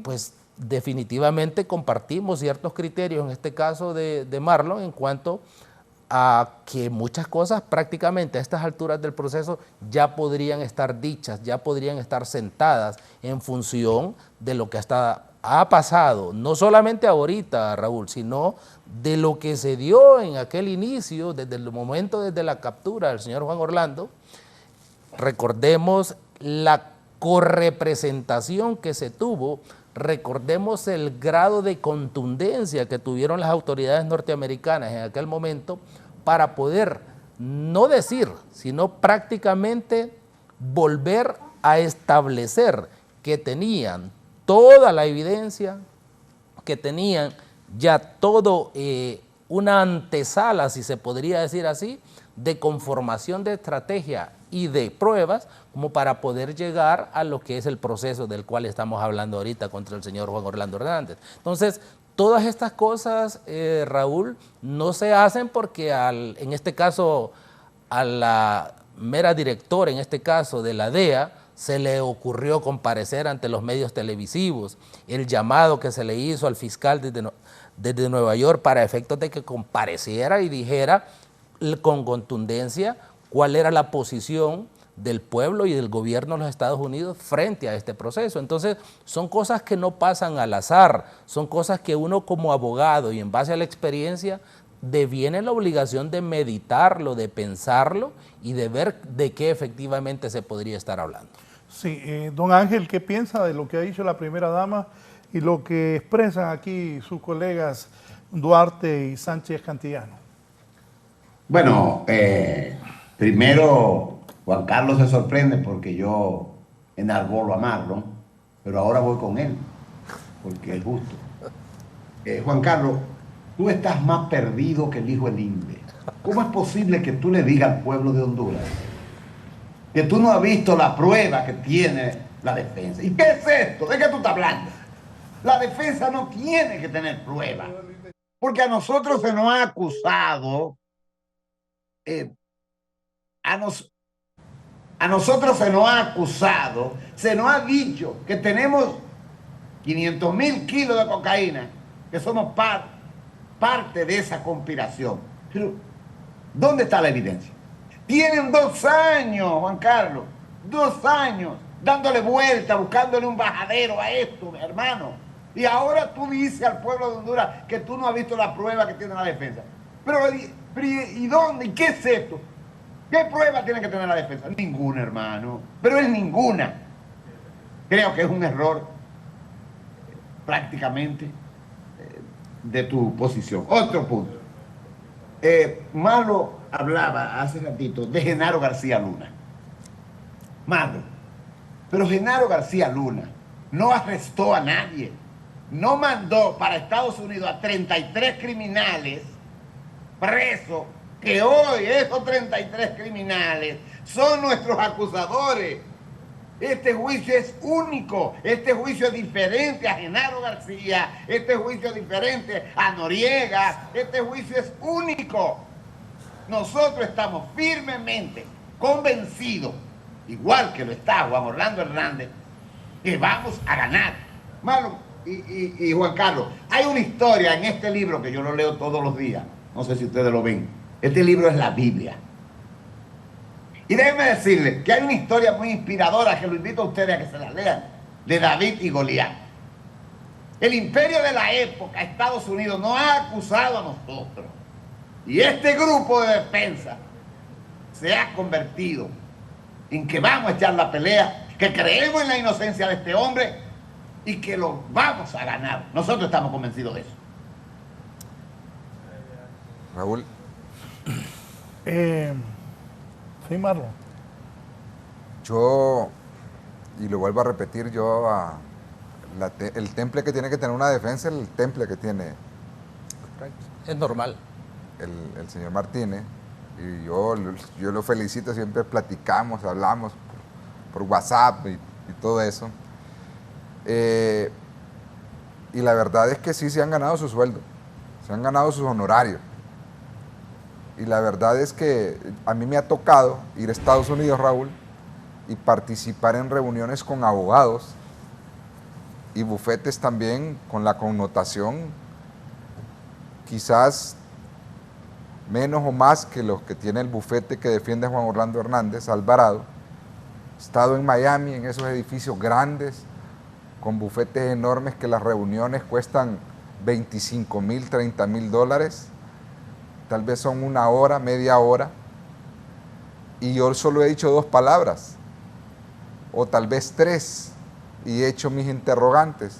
pues definitivamente compartimos ciertos criterios, en este caso de Marlon, en cuanto a que muchas cosas prácticamente a estas alturas del proceso ya podrían estar dichas, ya podrían estar sentadas en función de lo que ha pasado, no solamente ahorita, Raúl, sino de lo que se dio en aquel inicio, desde el momento, desde la captura del señor Juan Orlando. Recordemos la correpresentación que se tuvo, recordemos el grado de contundencia que tuvieron las autoridades norteamericanas en aquel momento para poder, no decir, sino prácticamente volver a establecer que tenían toda la evidencia, que tenían ya todo una antesala, si se podría decir así, de conformación de estrategia y de pruebas como para poder llegar a lo que es el proceso del cual estamos hablando ahorita contra el señor Juan Orlando Hernández. Entonces, todas estas cosas, Raúl, no se hacen porque en este caso a la mera directora, en este caso de la DEA, se le ocurrió comparecer ante los medios televisivos, el llamado que se le hizo al fiscal desde Nueva York para efectos de que compareciera y dijera con contundencia cuál era la posición del pueblo y del gobierno de los Estados Unidos frente a este proceso. Entonces, son cosas que no pasan al azar, son cosas que uno como abogado y en base a la experiencia deviene la obligación de meditarlo, de pensarlo y de ver de qué efectivamente se podría estar hablando. Sí, don Ángel, ¿qué piensa de lo que ha dicho la primera dama y lo que expresan aquí sus colegas Duarte y Sánchez Cantillano? Bueno, primero Juan Carlos se sorprende porque yo enarbolo a Marlon, pero ahora voy con él, porque es justo. Juan Carlos, tú estás más perdido que el hijo del Inde. ¿Cómo es posible que tú le digas al pueblo de Honduras que tú no has visto la prueba que tiene la defensa? ¿Y qué es esto? ¿De qué tú estás hablando? La defensa no tiene que tener prueba, porque a nosotros se nos ha acusado, a nosotros se nos ha acusado, se nos ha dicho que tenemos 500,000 kilos de cocaína, que somos parte de esa conspiración. Pero, ¿dónde está la evidencia? Tienen 2 años, Juan Carlos, 2 años, dándole vuelta, buscándole un bajadero a esto, hermano. Y ahora tú dices al pueblo de Honduras que tú no has visto la prueba que tiene la defensa. Pero ¿y dónde? ¿Y qué es esto? ¿Qué prueba tiene que tener la defensa? Ninguna, hermano. Pero es ninguna. Creo que es un error prácticamente de tu posición. Otro punto. Marlon hablaba hace ratito de Genaro García Luna. Marlon. Pero Genaro García Luna no arrestó a nadie. No mandó para Estados Unidos a 33 criminales presos, que hoy esos 33 criminales son nuestros acusadores. Este juicio es único, este juicio es diferente a Genaro García, este juicio es diferente a Noriega, este juicio es único. Nosotros estamos firmemente convencidos, igual que lo está Juan Orlando Hernández, que vamos a ganar. Marlon y Juan Carlos, hay una historia en este libro que yo lo leo todos los días, no sé si ustedes lo ven. Este libro es la Biblia. Y déjenme decirles que hay una historia muy inspiradora que lo invito a ustedes a que se la lean, de David y Goliat. El imperio de la época, Estados Unidos, nos ha acusado a nosotros. Y este grupo de defensa se ha convertido en que vamos a echar la pelea, que creemos en la inocencia de este hombre y que lo vamos a ganar. Nosotros estamos convencidos de eso. Raúl. Sí, Marlon. Yo, y lo vuelvo a repetir, el temple que tiene que tener una defensa es el temple que tiene Es normal. el señor Martínez. Y yo lo felicito, siempre platicamos, hablamos por WhatsApp y todo eso. Y la verdad es que sí se han ganado su sueldo, se han ganado sus honorarios. Y la verdad es que a mí me ha tocado ir a Estados Unidos, Raúl, y participar en reuniones con abogados y bufetes también con la connotación quizás menos o más que los que tiene el bufete que defiende Juan Orlando Hernández Alvarado. He estado en Miami, en esos edificios grandes, con bufetes enormes que las reuniones cuestan $25,000, $30,000. Tal vez son una hora, media hora. Y yo solo he dicho 2 palabras, o tal vez 3, y he hecho mis interrogantes.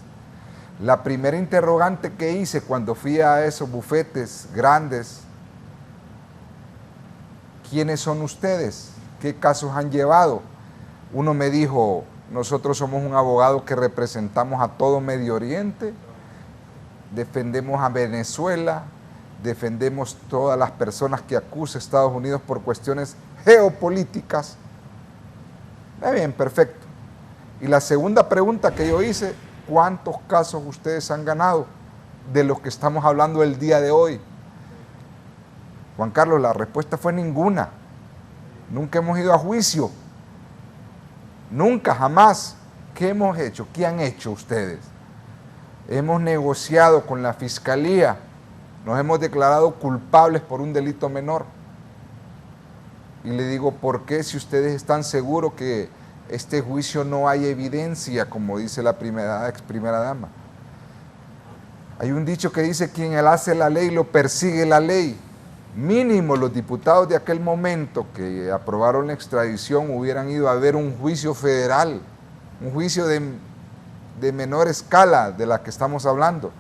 La primera interrogante que hice cuando fui a esos bufetes grandes: ¿quiénes son ustedes? ¿Qué casos han llevado? Uno me dijo: nosotros somos un abogado que representamos a todo Medio Oriente, defendemos a Venezuela, defendemos todas las personas que acusa a Estados Unidos por cuestiones geopolíticas. Bien, perfecto. Y la segunda pregunta que yo hice: ¿cuántos casos ustedes han ganado de los que estamos hablando el día de hoy? Juan Carlos, la respuesta fue ninguna. Nunca hemos ido a juicio. Nunca, jamás. ¿Qué hemos hecho? ¿Qué han hecho ustedes? Hemos negociado con la Fiscalía. Nos hemos declarado culpables por un delito menor. Y le digo: ¿por qué, si ustedes están seguros que este juicio no hay evidencia, como dice la ex primera dama? Hay un dicho que dice: quien hace la ley lo persigue la ley. Mínimo los diputados de aquel momento que aprobaron la extradición hubieran ido a ver un juicio federal, un juicio de menor escala de la que estamos hablando.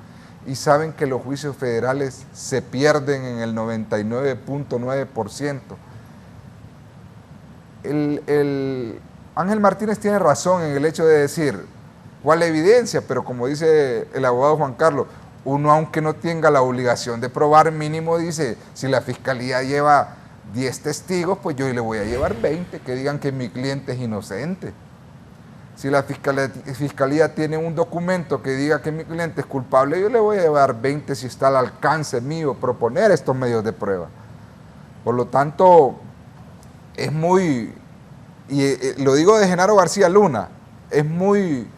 Y saben que los juicios federales se pierden en el 99.9%. Ángel Martínez tiene razón en el hecho de decir: ¿cuál evidencia? Pero como dice el abogado Juan Carlos, uno, aunque no tenga la obligación de probar, mínimo dice: si la Fiscalía lleva 10 testigos, pues yo le voy a llevar 20 que digan que mi cliente es inocente. Si la Fiscalía tiene un documento que diga que mi cliente es culpable, yo le voy a llevar 20 si está al alcance mío proponer estos medios de prueba. Por lo tanto, es muy, y lo digo de Genaro García Luna, es muy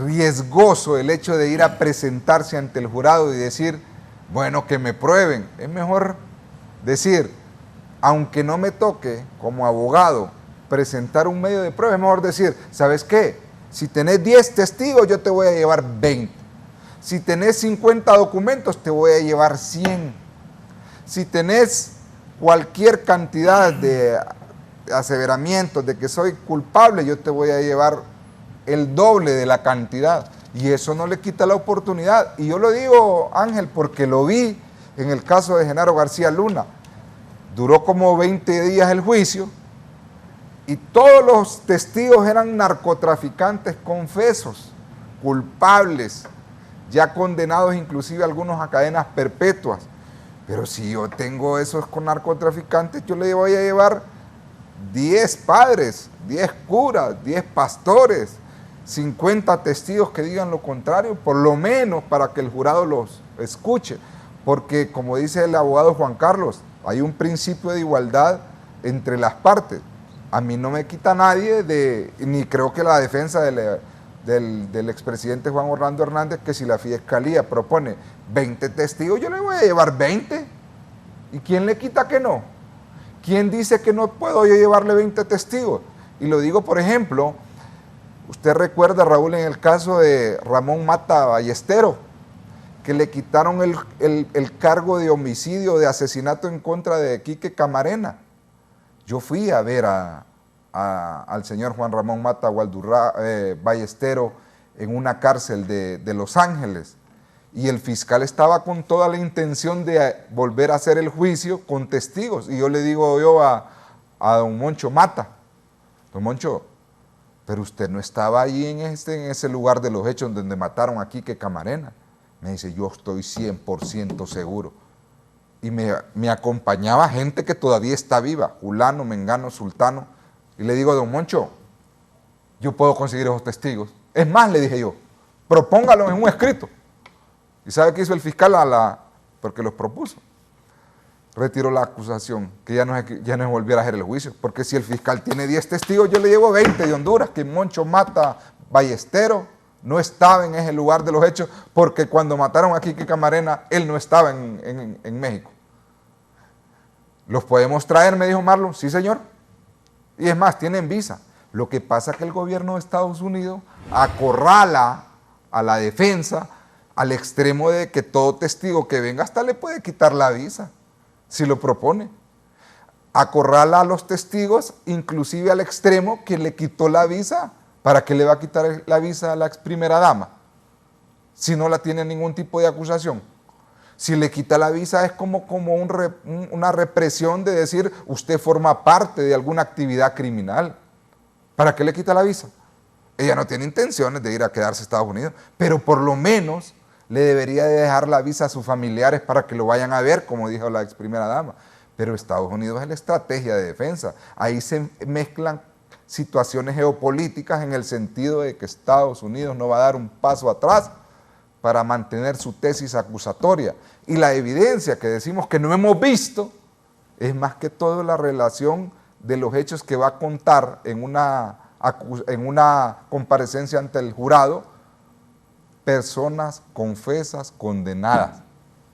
riesgoso el hecho de ir a presentarse ante el jurado y decir: bueno, que me prueben. Es mejor decir: aunque no me toque como abogado presentar un medio de prueba, es mejor decir: ¿sabes qué? Si tenés 10 testigos, yo te voy a llevar 20. Si tenés 50 documentos, te voy a llevar 100. Si tenés cualquier cantidad de aseveramientos de que soy culpable, yo te voy a llevar el doble de la cantidad. Y eso no le quita la oportunidad. Y yo lo digo, Ángel, porque lo vi en el caso de Genaro García Luna. Duró como 20 días el juicio y todos los testigos eran narcotraficantes confesos, culpables, ya condenados inclusive algunos a cadenas perpetuas. Pero si yo tengo esos con narcotraficantes, yo le voy a llevar 10 padres, 10 curas, 10 pastores, 50 testigos que digan lo contrario, por lo menos para que el jurado los escuche. Porque, como dice el abogado Juan Carlos, hay un principio de igualdad entre las partes. A mí no me quita nadie, ni creo que la defensa del expresidente Juan Orlando Hernández, que si la Fiscalía propone 20 testigos, yo le voy a llevar 20. ¿Y quién le quita que no? ¿Quién dice que no puedo yo llevarle 20 testigos? Y lo digo, por ejemplo, Usted recuerda, Raúl, en el caso de Ramón Mata Ballestero, que le quitaron el cargo de homicidio, de asesinato en contra de Quique Camarena. Yo fui a ver al señor Juan Ramón Mata Ballestero en una cárcel de Los Ángeles, y el fiscal estaba con toda la intención de volver a hacer el juicio con testigos, y yo le digo a don Moncho Mata, don Moncho, pero usted no estaba ahí en ese lugar de los hechos donde mataron a Quique Camarena. Me dice, yo estoy 100% seguro. Y me acompañaba gente que todavía está viva, Julano, Mengano, Sultano. Y le digo, don Moncho, yo puedo conseguir esos testigos. Es más, le dije yo, propóngalo en un escrito. ¿Y sabe qué hizo el fiscal? Porque los propuso. Retiró la acusación, que ya no volviera a hacer el juicio. Porque si el fiscal tiene 10 testigos, yo le llevo 20 de Honduras, que Moncho Mata Ballestero no estaba en ese lugar de los hechos, porque cuando mataron a Quique Camarena, él no estaba en México. ¿Los podemos traer?, me dijo Marlon. Sí, señor. Y es más, tienen visa. Lo que pasa es que el gobierno de Estados Unidos acorrala a la defensa al extremo de que todo testigo que venga hasta le puede quitar la visa, si lo propone. Acorrala a los testigos, inclusive al extremo que le quitó la visa. ¿Para qué le va a quitar la visa a la ex primera dama si no la tiene ningún tipo de acusación? Si le quita la visa es como una represión de decir, usted forma parte de alguna actividad criminal. ¿Para qué le quita la visa? Ella no tiene intenciones de ir a quedarse a Estados Unidos, pero por lo menos le debería de dejar la visa a sus familiares para que lo vayan a ver, como dijo la ex primera dama. Pero Estados Unidos es la estrategia de defensa. Ahí se mezclan situaciones geopolíticas en el sentido de que Estados Unidos no va a dar un paso atrás para mantener su tesis acusatoria. Y la evidencia que decimos que no hemos visto es más que todo la relación de los hechos que va a contar en una comparecencia ante el jurado, personas confesas condenadas.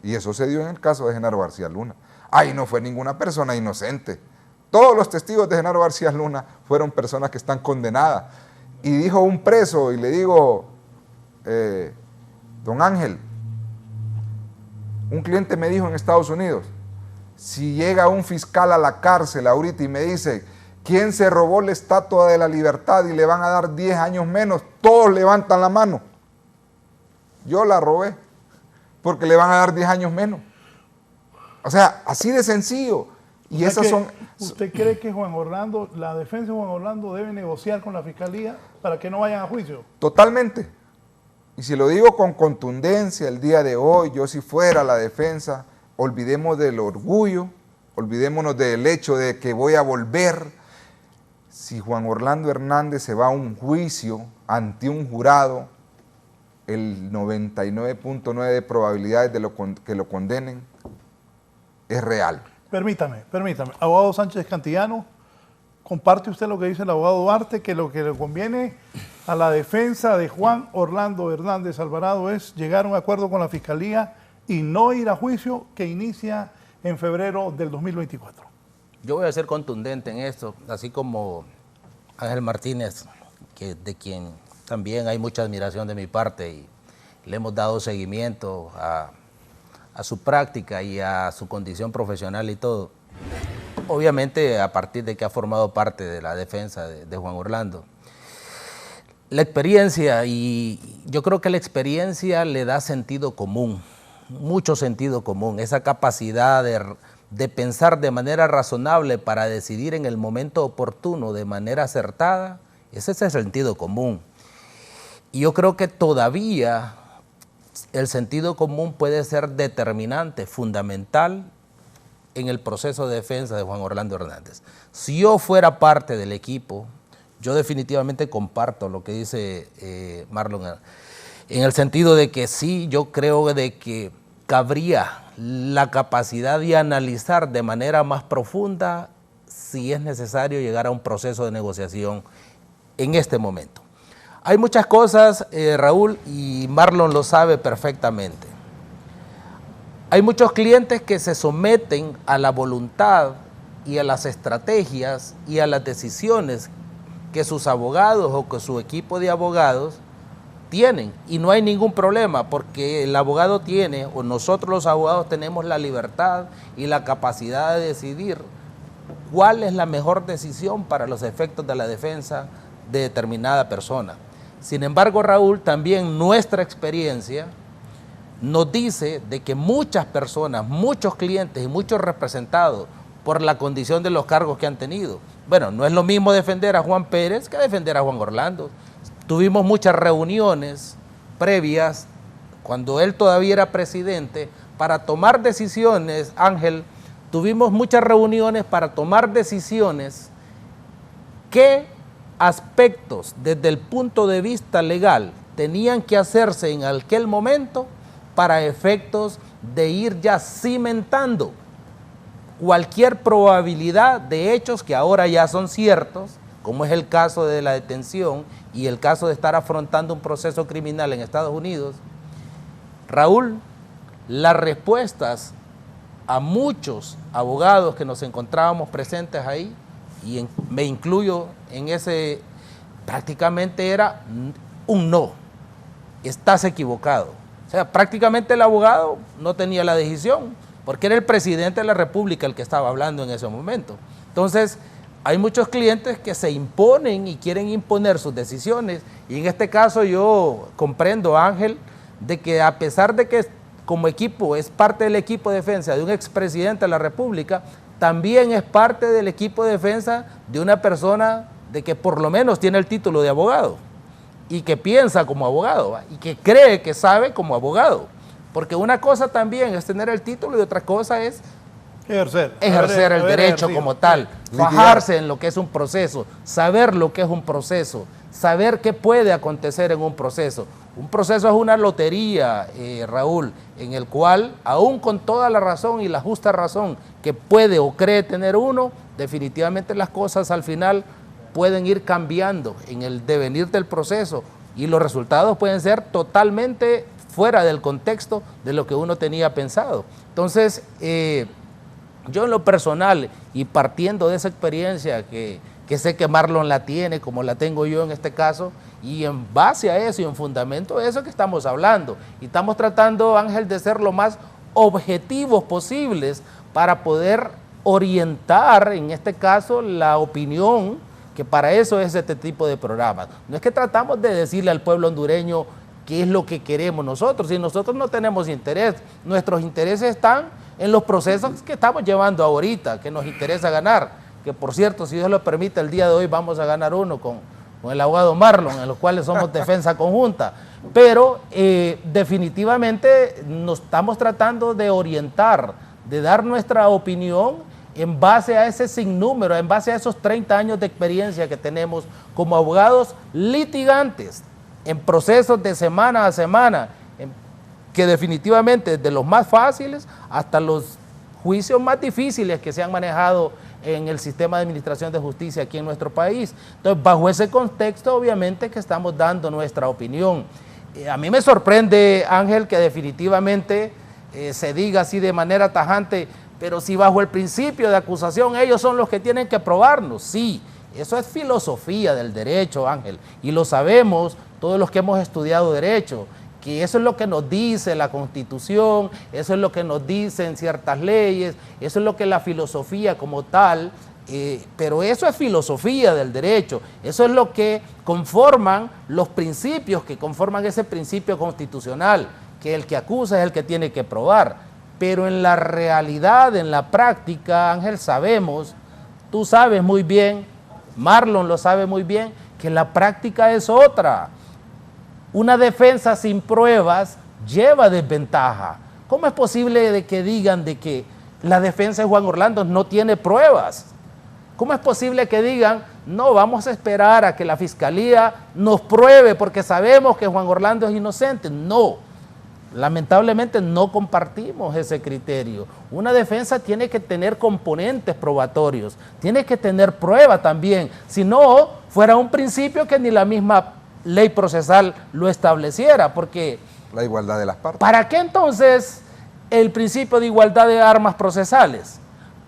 Y eso se dio en el caso de Genaro García Luna. Ahí no fue ninguna persona inocente. Todos los testigos de Genaro García Luna fueron personas que están condenadas. Y dijo un preso, y le digo, don Ángel, un cliente me dijo en Estados Unidos, si llega un fiscal a la cárcel ahorita y me dice, ¿quién se robó la Estatua de la Libertad y le van a dar 10 años menos? Todos levantan la mano. Yo la robé, porque le van a dar 10 años menos. O sea, así de sencillo. Y esas son... ¿Usted cree que la defensa de Juan Orlando debe negociar con la fiscalía para que no vayan a juicio? Totalmente. Y si lo digo con contundencia el día de hoy, yo si fuera la defensa, olvidemos del orgullo, olvidémonos del hecho de que voy a volver. Si Juan Orlando Hernández se va a un juicio ante un jurado, el 99.9 de probabilidades de que lo condenen es real. Permítame. Abogado Sánchez Cantillano, ¿comparte usted lo que dice el abogado Duarte, que lo que le conviene a la defensa de Juan Orlando Hernández Alvarado es llegar a un acuerdo con la Fiscalía y no ir a juicio que inicia en febrero del 2024? Yo voy a ser contundente en esto, así como Ángel Martínez, de quien también hay mucha admiración de mi parte y le hemos dado seguimiento a su práctica y a su condición profesional y todo. Obviamente a partir de que ha formado parte de la defensa de Juan Orlando. La experiencia, y yo creo que la experiencia le da sentido común, mucho sentido común, esa capacidad de pensar de manera razonable para decidir en el momento oportuno, de manera acertada, ese es el sentido común. Y yo creo que todavía el sentido común puede ser determinante, fundamental en el proceso de defensa de Juan Orlando Hernández. Si yo fuera parte del equipo, yo definitivamente comparto lo que dice Marlon, en el sentido de que sí, yo creo de que cabría la capacidad de analizar de manera más profunda si es necesario llegar a un proceso de negociación en este momento. Hay muchas cosas, Raúl, y Marlon lo sabe perfectamente. Hay muchos clientes que se someten a la voluntad y a las estrategias y a las decisiones que sus abogados o que su equipo de abogados tienen, y no hay ningún problema, porque el abogado tiene, o nosotros los abogados tenemos la libertad y la capacidad de decidir cuál es la mejor decisión para los efectos de la defensa de determinada persona. Sin embargo, Raúl, también nuestra experiencia nos dice de que muchas personas, muchos clientes y muchos representados por la condición de los cargos que han tenido. Bueno, no es lo mismo defender a Juan Pérez que defender a Juan Orlando. Tuvimos muchas reuniones previas, cuando él todavía era presidente, para tomar decisiones, Ángel, tuvimos muchas reuniones para tomar decisiones qué aspectos desde el punto de vista legal tenían que hacerse en aquel momento para efectos de ir ya cimentando cualquier probabilidad de hechos que ahora ya son ciertos, como es el caso de la detención y el caso de estar afrontando un proceso criminal en Estados Unidos. Raúl, las respuestas a muchos abogados que nos encontrábamos presentes ahí, y me incluyo en ese, prácticamente era un no, estás equivocado. O sea, prácticamente el abogado no tenía la decisión, porque era el presidente de la República el que estaba hablando en ese momento. Entonces, hay muchos clientes que se imponen y quieren imponer sus decisiones, y en este caso yo comprendo, Ángel, de que a pesar de que como equipo es parte del equipo de defensa de un expresidente de la República, también es parte del equipo de defensa de una persona de que por lo menos tiene el título de abogado y que piensa como abogado, ¿va? Y que cree que sabe como abogado, porque una cosa también es tener el título y otra cosa es ejercer el derecho como tal, fajarse en lo que es un proceso, saber lo que es un proceso, saber qué puede acontecer en un proceso. Un proceso es una lotería, Raúl, en el cual, aún con toda la razón y la justa razón que puede o cree tener uno, definitivamente las cosas al final pueden ir cambiando en el devenir del proceso y los resultados pueden ser totalmente fuera del contexto de lo que uno tenía pensado. Entonces, yo en lo personal y partiendo de esa experiencia que sé que Marlon la tiene, como la tengo yo en este caso, y en base a eso y en fundamento de eso que estamos hablando, y estamos tratando, Ángel, de ser lo más objetivos posibles para poder orientar, en este caso, la opinión, que para eso es este tipo de programas. No es que tratamos de decirle al pueblo hondureño qué es lo que queremos nosotros, si nosotros no tenemos interés, nuestros intereses están en los procesos que estamos llevando ahorita, que nos interesa ganar, que por cierto, si Dios lo permite, el día de hoy vamos a ganar uno con el abogado Marlon, en los cuales somos defensa conjunta, pero definitivamente nos estamos tratando de orientar, de dar nuestra opinión en base a ese sinnúmero, en base a esos 30 años de experiencia que tenemos como abogados litigantes, en procesos de semana a semana, que definitivamente desde los más fáciles hasta los juicios más difíciles que se han manejado en el sistema de administración de justicia aquí en nuestro país. Entonces, bajo ese contexto, obviamente que estamos dando nuestra opinión. A mí me sorprende, Ángel, que definitivamente se diga así de manera tajante, pero si bajo el principio de acusación ellos son los que tienen que probarnos. Sí, eso es filosofía del derecho, Ángel, y lo sabemos todos los que hemos estudiado derecho, que eso es lo que nos dice la Constitución, eso es lo que nos dicen ciertas leyes, eso es lo que la filosofía como tal, pero eso es filosofía del derecho, eso es lo que conforman los principios que conforman ese principio constitucional, que el que acusa es el que tiene que probar. Pero en la realidad, en la práctica, Ángel, sabemos, tú sabes muy bien, Marlon lo sabe muy bien, que la práctica es otra. Una defensa sin pruebas lleva desventaja. ¿Cómo es posible de que digan de que la defensa de Juan Orlando no tiene pruebas? ¿Cómo es posible que digan, no, vamos a esperar a que la fiscalía nos pruebe porque sabemos que Juan Orlando es inocente? No, lamentablemente no compartimos ese criterio. Una defensa tiene que tener componentes probatorios, tiene que tener prueba también, si no, fuera un principio que ni la misma ley procesal lo estableciera, porque la igualdad de las partes. ¿Para qué entonces el principio de igualdad de armas procesales?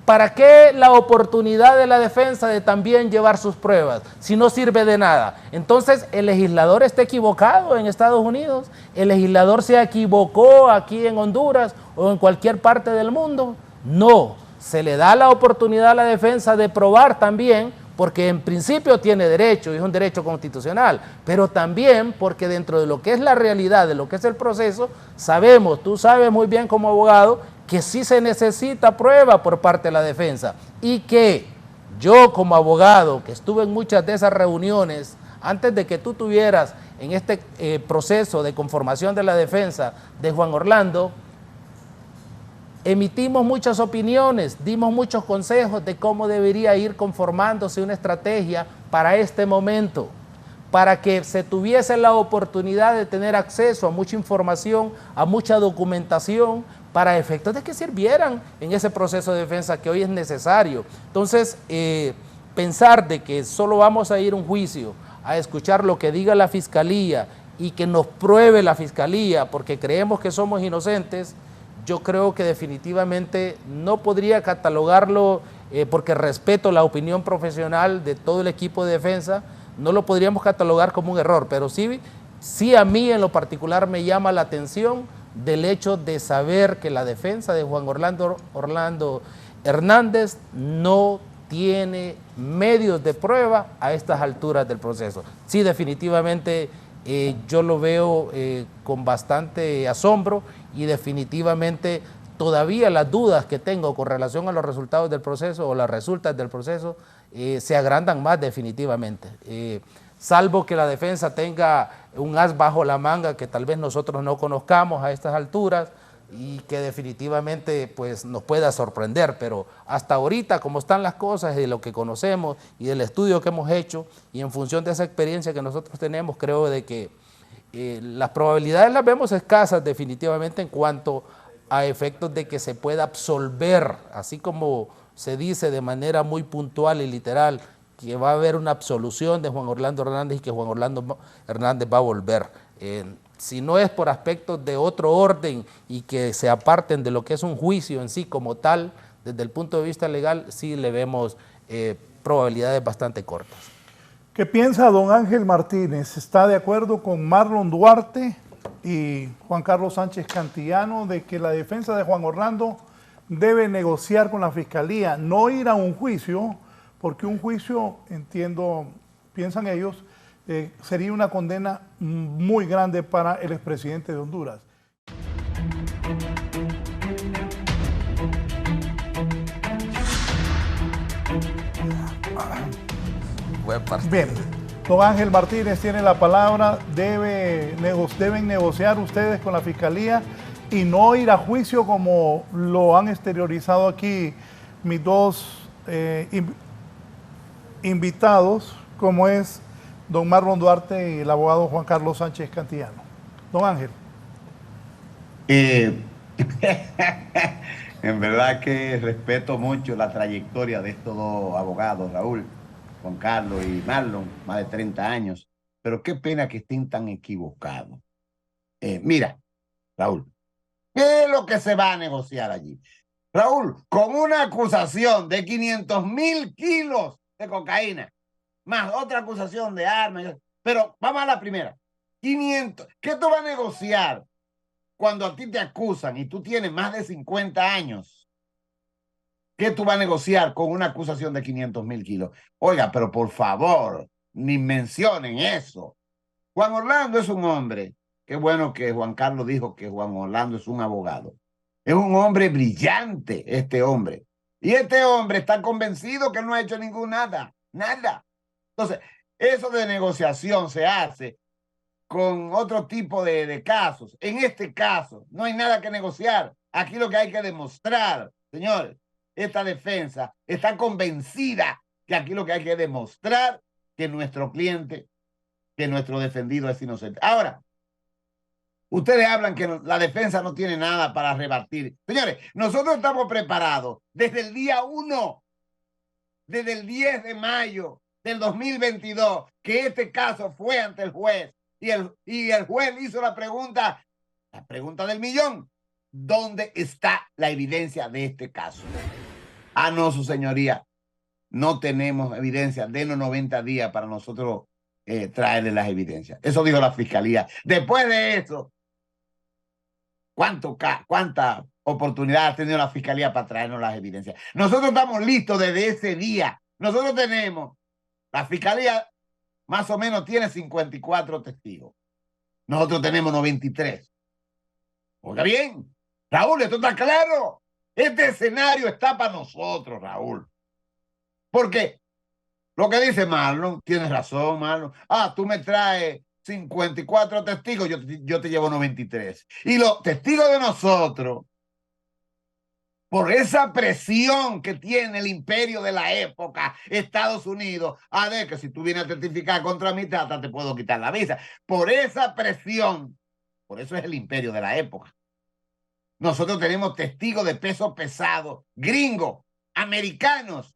¿Para qué la oportunidad de la defensa de también llevar sus pruebas si no sirve de nada? Entonces, ¿el legislador está equivocado en Estados Unidos? ¿El legislador se equivocó aquí en Honduras o en cualquier parte del mundo? No, se le da la oportunidad a la defensa de probar también, porque en principio tiene derecho, y es un derecho constitucional, pero también porque dentro de lo que es la realidad, de lo que es el proceso, sabemos, tú sabes muy bien como abogado, que sí se necesita prueba por parte de la defensa, y que yo como abogado, que estuve en muchas de esas reuniones, antes de que tú tuvieras en este proceso de conformación de la defensa de Juan Orlando, emitimos muchas opiniones, dimos muchos consejos de cómo debería ir conformándose una estrategia para este momento, para que se tuviese la oportunidad de tener acceso a mucha información, a mucha documentación, para efectos de que sirvieran en ese proceso de defensa que hoy es necesario. Entonces, pensar de que solo vamos a ir a un juicio, a escuchar lo que diga la Fiscalía y que nos pruebe la Fiscalía porque creemos que somos inocentes, yo creo que definitivamente no podría catalogarlo, porque respeto la opinión profesional de todo el equipo de defensa, no lo podríamos catalogar como un error, pero sí a mí en lo particular me llama la atención del hecho de saber que la defensa de Juan Orlando Hernández no tiene medios de prueba a estas alturas del proceso. Sí, definitivamente yo lo veo con bastante asombro y definitivamente todavía las dudas que tengo con relación a los resultados del proceso o las resultas del proceso se agrandan más definitivamente. Salvo que la defensa tenga un as bajo la manga que tal vez nosotros no conozcamos a estas alturas y que definitivamente pues, nos pueda sorprender, pero hasta ahorita como están las cosas y de lo que conocemos y del estudio que hemos hecho y en función de esa experiencia que nosotros tenemos, creo de que las probabilidades las vemos escasas definitivamente en cuanto a efectos de que se pueda absolver, así como se dice de manera muy puntual y literal, que va a haber una absolución de Juan Orlando Hernández y que Juan Orlando Hernández va a volver. Si no es por aspectos de otro orden y que se aparten de lo que es un juicio en sí como tal, desde el punto de vista legal, sí le vemos probabilidades bastante cortas. ¿Qué piensa don Ángel Martínez? ¿Está de acuerdo con Marlon Duarte y Juan Carlos Sánchez Cantillano de que la defensa de Juan Orlando debe negociar con la Fiscalía, no ir a un juicio, porque un juicio, entiendo, piensan ellos, sería una condena muy grande para el expresidente de Honduras? Bien, don Ángel Martínez tiene la palabra. Deben negociar ustedes con la Fiscalía y no ir a juicio como lo han exteriorizado aquí mis dos invitados, como es don Marlon Duarte y el abogado Juan Carlos Sánchez Cantillano. Don Ángel. En verdad que respeto mucho la trayectoria de estos dos abogados, Raúl, Juan Carlos y Marlon, más de 30 años, pero qué pena que estén tan equivocados. Mira, Raúl, ¿qué es lo que se va a negociar allí? Raúl, con una acusación de 500,000 kilos de cocaína, más otra acusación de armas, pero vamos a la primera. 500, ¿qué tú vas a negociar cuando a ti te acusan y tú tienes más de 50 años? ¿Qué tú vas a negociar con una acusación de 500,000 kilos? Oiga, pero por favor, ni mencionen eso. Juan Orlando es un hombre, qué bueno que Juan Carlos dijo que Juan Orlando es un abogado. Es un hombre brillante, este hombre. Y este hombre está convencido que no ha hecho nada. Entonces, eso de negociación se hace con otro tipo de casos. En este caso, no hay nada que negociar. Aquí lo que hay que demostrar, señores, esta defensa está convencida que aquí lo que hay que demostrar que nuestro cliente, que nuestro defendido es inocente. Ahora, ustedes hablan que la defensa no tiene nada para rebatir. Señores, nosotros estamos preparados desde el día 1, desde el 10 de mayo del 2022, que este caso fue ante el juez y el juez hizo la pregunta del millón. ¿Dónde está la evidencia de este caso? Ah, no, su señoría, no tenemos evidencia, denos 90 días para nosotros traerle las evidencias. Eso dijo la fiscalía. Después de eso, ¿cuánta oportunidad ha tenido la fiscalía para traernos las evidencias? Nosotros estamos listos desde ese día. Nosotros tenemos, la fiscalía más o menos tiene 54 testigos. Nosotros tenemos 93. Oiga bien, Raúl, esto está claro. Este escenario está para nosotros, Raúl. Porque lo que dice Marlon, tienes razón, Marlon. Ah, tú me traes 54 testigos, yo te llevo 93. Y los testigos de nosotros, por esa presión que tiene el imperio de la época, Estados Unidos, de que si tú vienes a testificar contra mi tata, te puedo quitar la visa. Por esa presión, por eso es el imperio de la época. Nosotros tenemos testigos de peso pesado, gringos, americanos,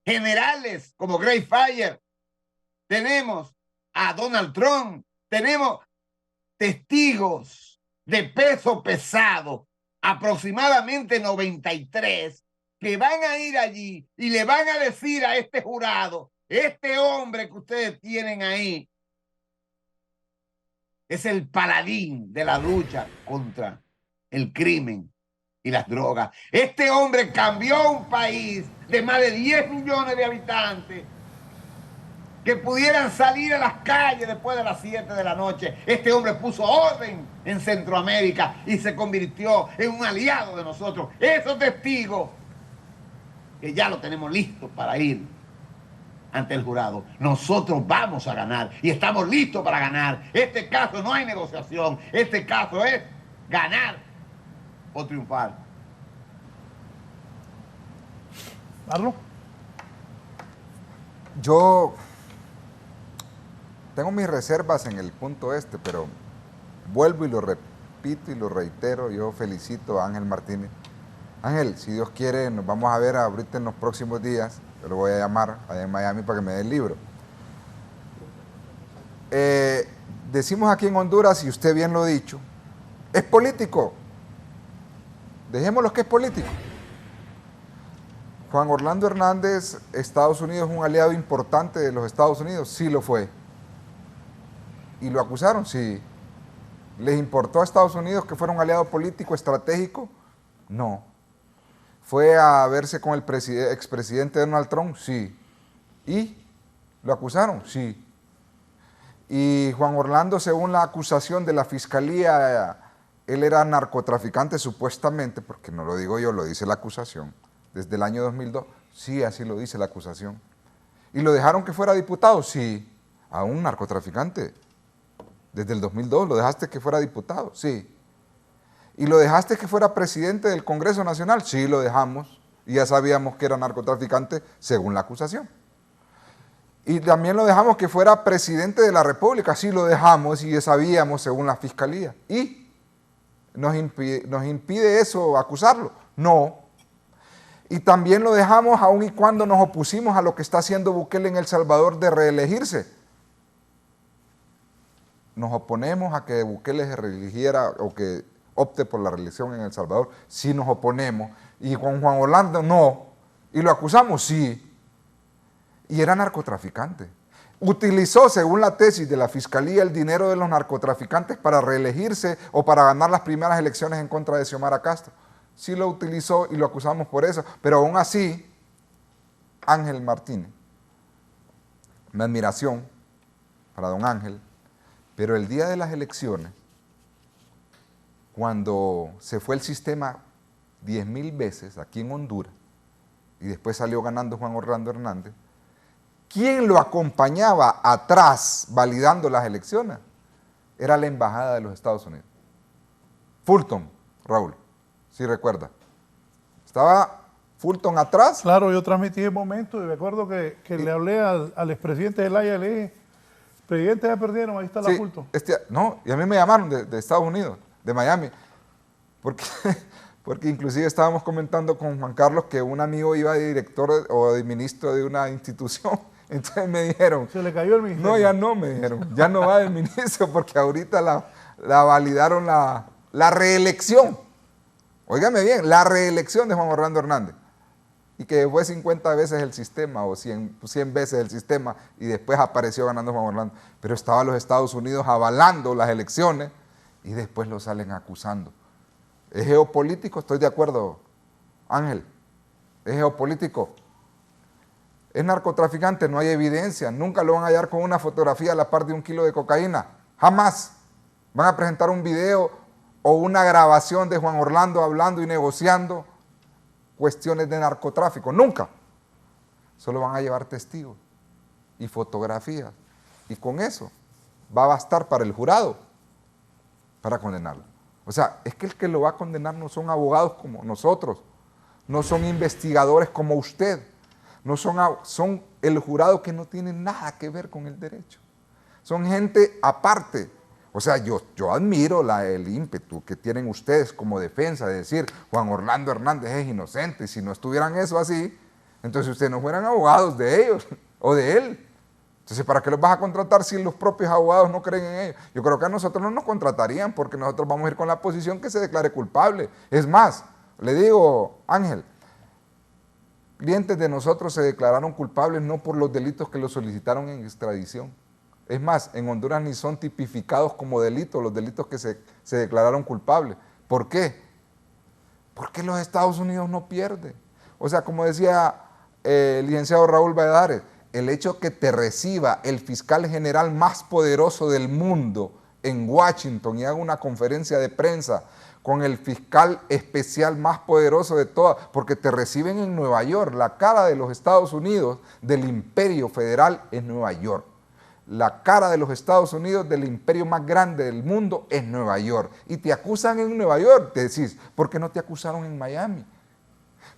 generales como Gray Fire, tenemos a Donald Trump, tenemos testigos de peso pesado, aproximadamente 93, que van a ir allí y le van a decir a este jurado, este hombre que ustedes tienen ahí es el paladín de la lucha contra el crimen y las drogas. Este hombre cambió un país de más de 10 millones de habitantes que pudieran salir a las calles después de las 7 de la noche. Este hombre puso orden en Centroamérica y se convirtió en un aliado de nosotros. Esos testigos que ya lo tenemos listo para ir ante el jurado. Nosotros vamos a ganar y estamos listos para ganar. Este caso no hay negociación. Este caso es ganar o triunfar. Marlon. Yo tengo mis reservas en el punto este, pero vuelvo y lo repito y lo reitero. Yo felicito a Ángel Martínez. Ángel, si Dios quiere, nos vamos a ver ahorita en los próximos días. Yo lo voy a llamar allá en Miami para que me dé el libro. Decimos aquí en Honduras, y usted bien lo ha dicho, es político. Dejémoslo que es político. Juan Orlando Hernández, Estados Unidos es un aliado importante de los Estados Unidos, sí lo fue. ¿Y lo acusaron? Sí. ¿Les importó a Estados Unidos que fuera un aliado político estratégico? No. ¿Fue a verse con el expresidente Donald Trump? Sí. ¿Y lo acusaron? Sí. Y Juan Orlando, según la acusación de la fiscalía, él era narcotraficante supuestamente, porque no lo digo yo, lo dice la acusación, desde el año 2002. Sí, así lo dice la acusación. ¿Y lo dejaron que fuera diputado? Sí. A un narcotraficante. Desde el 2002 lo dejaste que fuera diputado. Sí. ¿Y lo dejaste que fuera presidente del Congreso Nacional? Sí, lo dejamos. Y ya sabíamos que era narcotraficante según la acusación. Y también lo dejamos que fuera presidente de la República. Sí, lo dejamos y ya sabíamos según la fiscalía. ¿Y nos impide eso acusarlo? No. Y también lo dejamos aun y cuando nos opusimos a lo que está haciendo Bukele en El Salvador de reelegirse. Nos oponemos a que Bukele se reeligiera o que opte por la reelección en El Salvador. Sí nos oponemos. Y con Juan Orlando no. ¿Y lo acusamos? Sí. Y era narcotraficante. Utilizó, según la tesis de la Fiscalía, el dinero de los narcotraficantes para reelegirse o para ganar las primeras elecciones en contra de Xiomara Castro. Sí lo utilizó y lo acusamos por eso. Pero aún así, Ángel Martínez, mi admiración para don Ángel, pero el día de las elecciones, cuando se fue el sistema 10,000 veces aquí en Honduras y después salió ganando Juan Orlando Hernández, ¿quién lo acompañaba atrás validando las elecciones? Era la Embajada de los Estados Unidos. Fulton, Raúl, si recuerda. Estaba Fulton atrás. Claro, yo transmití el momento y me acuerdo que le hablé al expresidente del Zelaya y le dije, presidente, ya perdieron, ahí está la Fulton. No, y a mí me llamaron de Estados Unidos, de Miami, porque inclusive estábamos comentando con Juan Carlos que un amigo iba de director o de ministro de una institución. Entonces me dijeron... ¿Se le cayó el ministerio? No, ya no, me dijeron. Ya no va de ministro porque ahorita la validaron la reelección. Óigame bien, la reelección de Juan Orlando Hernández. y que fue 50 veces el sistema o 100 veces el sistema y después apareció ganando Juan Orlando. Pero estaba los Estados Unidos avalando las elecciones y después lo salen acusando. ¿Es geopolítico? Estoy de acuerdo, Ángel. ¿Es geopolítico? ¿Es narcotraficante? No hay evidencia. Nunca lo van a hallar con una fotografía a la par de 1 kilo de cocaína. Jamás. Van a presentar un video o una grabación de Juan Orlando hablando y negociando cuestiones de narcotráfico. Nunca. Solo van a llevar testigos y fotografías. Y con eso va a bastar para el jurado para condenarlo. O sea, es que el que lo va a condenar no son abogados como nosotros, no son investigadores como usted, no son el jurado que no tiene nada que ver con el derecho. Son gente aparte. O sea, yo admiro el ímpetu que tienen ustedes como defensa de decir Juan Orlando Hernández es inocente, y si no estuvieran eso así, entonces ustedes no fueran abogados de ellos o de él. Entonces, ¿para qué los vas a contratar si los propios abogados no creen en ellos? Yo creo que a nosotros no nos contratarían porque nosotros vamos a ir con la posición que se declare culpable. Es más, le digo, Ángel, clientes de nosotros se declararon culpables no por los delitos que los solicitaron en extradición. Es más, en Honduras ni son tipificados como delitos los delitos que se declararon culpables. ¿Por qué? Porque los Estados Unidos no pierden. O sea, como decía el licenciado Raúl Valladares, el hecho que te reciba el fiscal general más poderoso del mundo en Washington y haga una conferencia de prensa con el fiscal especial más poderoso de todas, porque te reciben en Nueva York. La cara de los Estados Unidos, del imperio federal, es Nueva York. La cara de los Estados Unidos del imperio más grande del mundo es Nueva York. Y te acusan en Nueva York. Te decís, ¿por qué no te acusaron en Miami?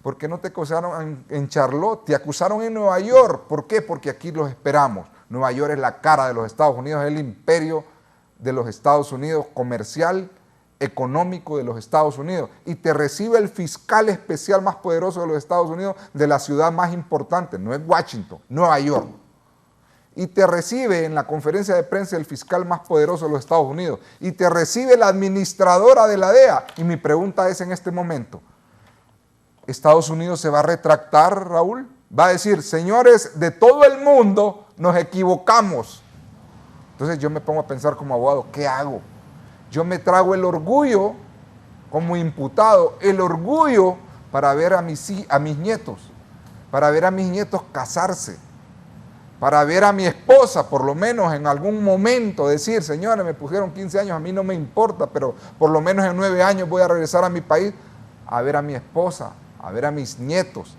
¿Por qué no te acusaron en Charlotte? Te acusaron en Nueva York. ¿Por qué? Porque aquí los esperamos. Nueva York es la cara de los Estados Unidos, es el imperio de los Estados Unidos, comercial, económico de los Estados Unidos. Y te recibe el fiscal especial más poderoso de los Estados Unidos de la ciudad más importante. No es Washington, Nueva York. Y te recibe en la conferencia de prensa el fiscal más poderoso de los Estados Unidos. Y te recibe la administradora de la DEA. Y mi pregunta es en este momento, ¿Estados Unidos se va a retractar, Raúl? Va a decir, señores de todo el mundo, nos equivocamos. Entonces yo me pongo a pensar como abogado, ¿qué hago? Yo me trago el orgullo como imputado, el orgullo para ver a mis nietos, para ver a mis nietos casarse, para ver a mi esposa, por lo menos en algún momento, decir, señores, me pusieron 15 años, a mí no me importa, pero por lo menos en 9 años voy a regresar a mi país a ver a mi esposa, a ver a mis nietos.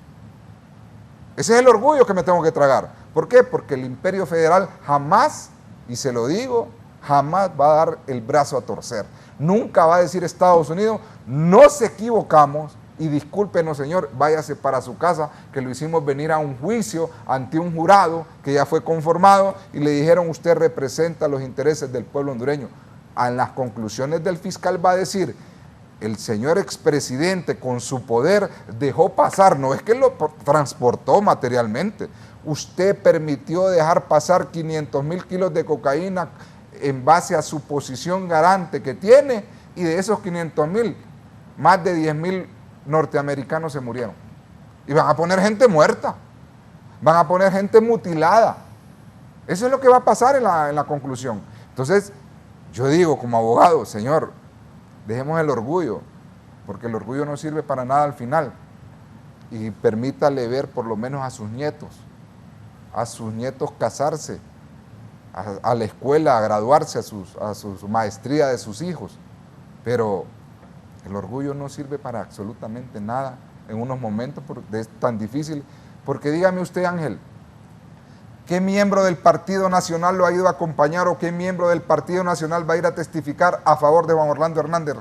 Ese es el orgullo que me tengo que tragar. ¿Por qué? Porque el imperio federal jamás, y se lo digo, jamás va a dar el brazo a torcer. Nunca va a decir Estados Unidos, nos equivocamos y discúlpenos, señor, váyase para su casa, que lo hicimos venir a un juicio ante un jurado que ya fue conformado y le dijeron, usted representa los intereses del pueblo hondureño. En las conclusiones del fiscal va a decir, el señor expresidente con su poder dejó pasar, no es que lo transportó materialmente, usted permitió dejar pasar 500,000 kilos de cocaína en base a su posición garante que tiene, y de esos 500,000, más de 10,000 norteamericanos se murieron. Y van a poner gente muerta, van a poner gente mutilada. Eso es lo que va a pasar en la conclusión. Entonces, yo digo como abogado, señor, dejemos el orgullo, porque el orgullo no sirve para nada al final. Y permítale ver por lo menos a sus nietos casarse, a la escuela, a graduarse, a su maestría de sus hijos. Pero el orgullo no sirve para absolutamente nada en unos momentos es tan difícil. Porque dígame usted, Ángel, ¿qué miembro del Partido Nacional lo ha ido a acompañar o qué miembro del Partido Nacional va a ir a testificar a favor de Juan Orlando Hernández?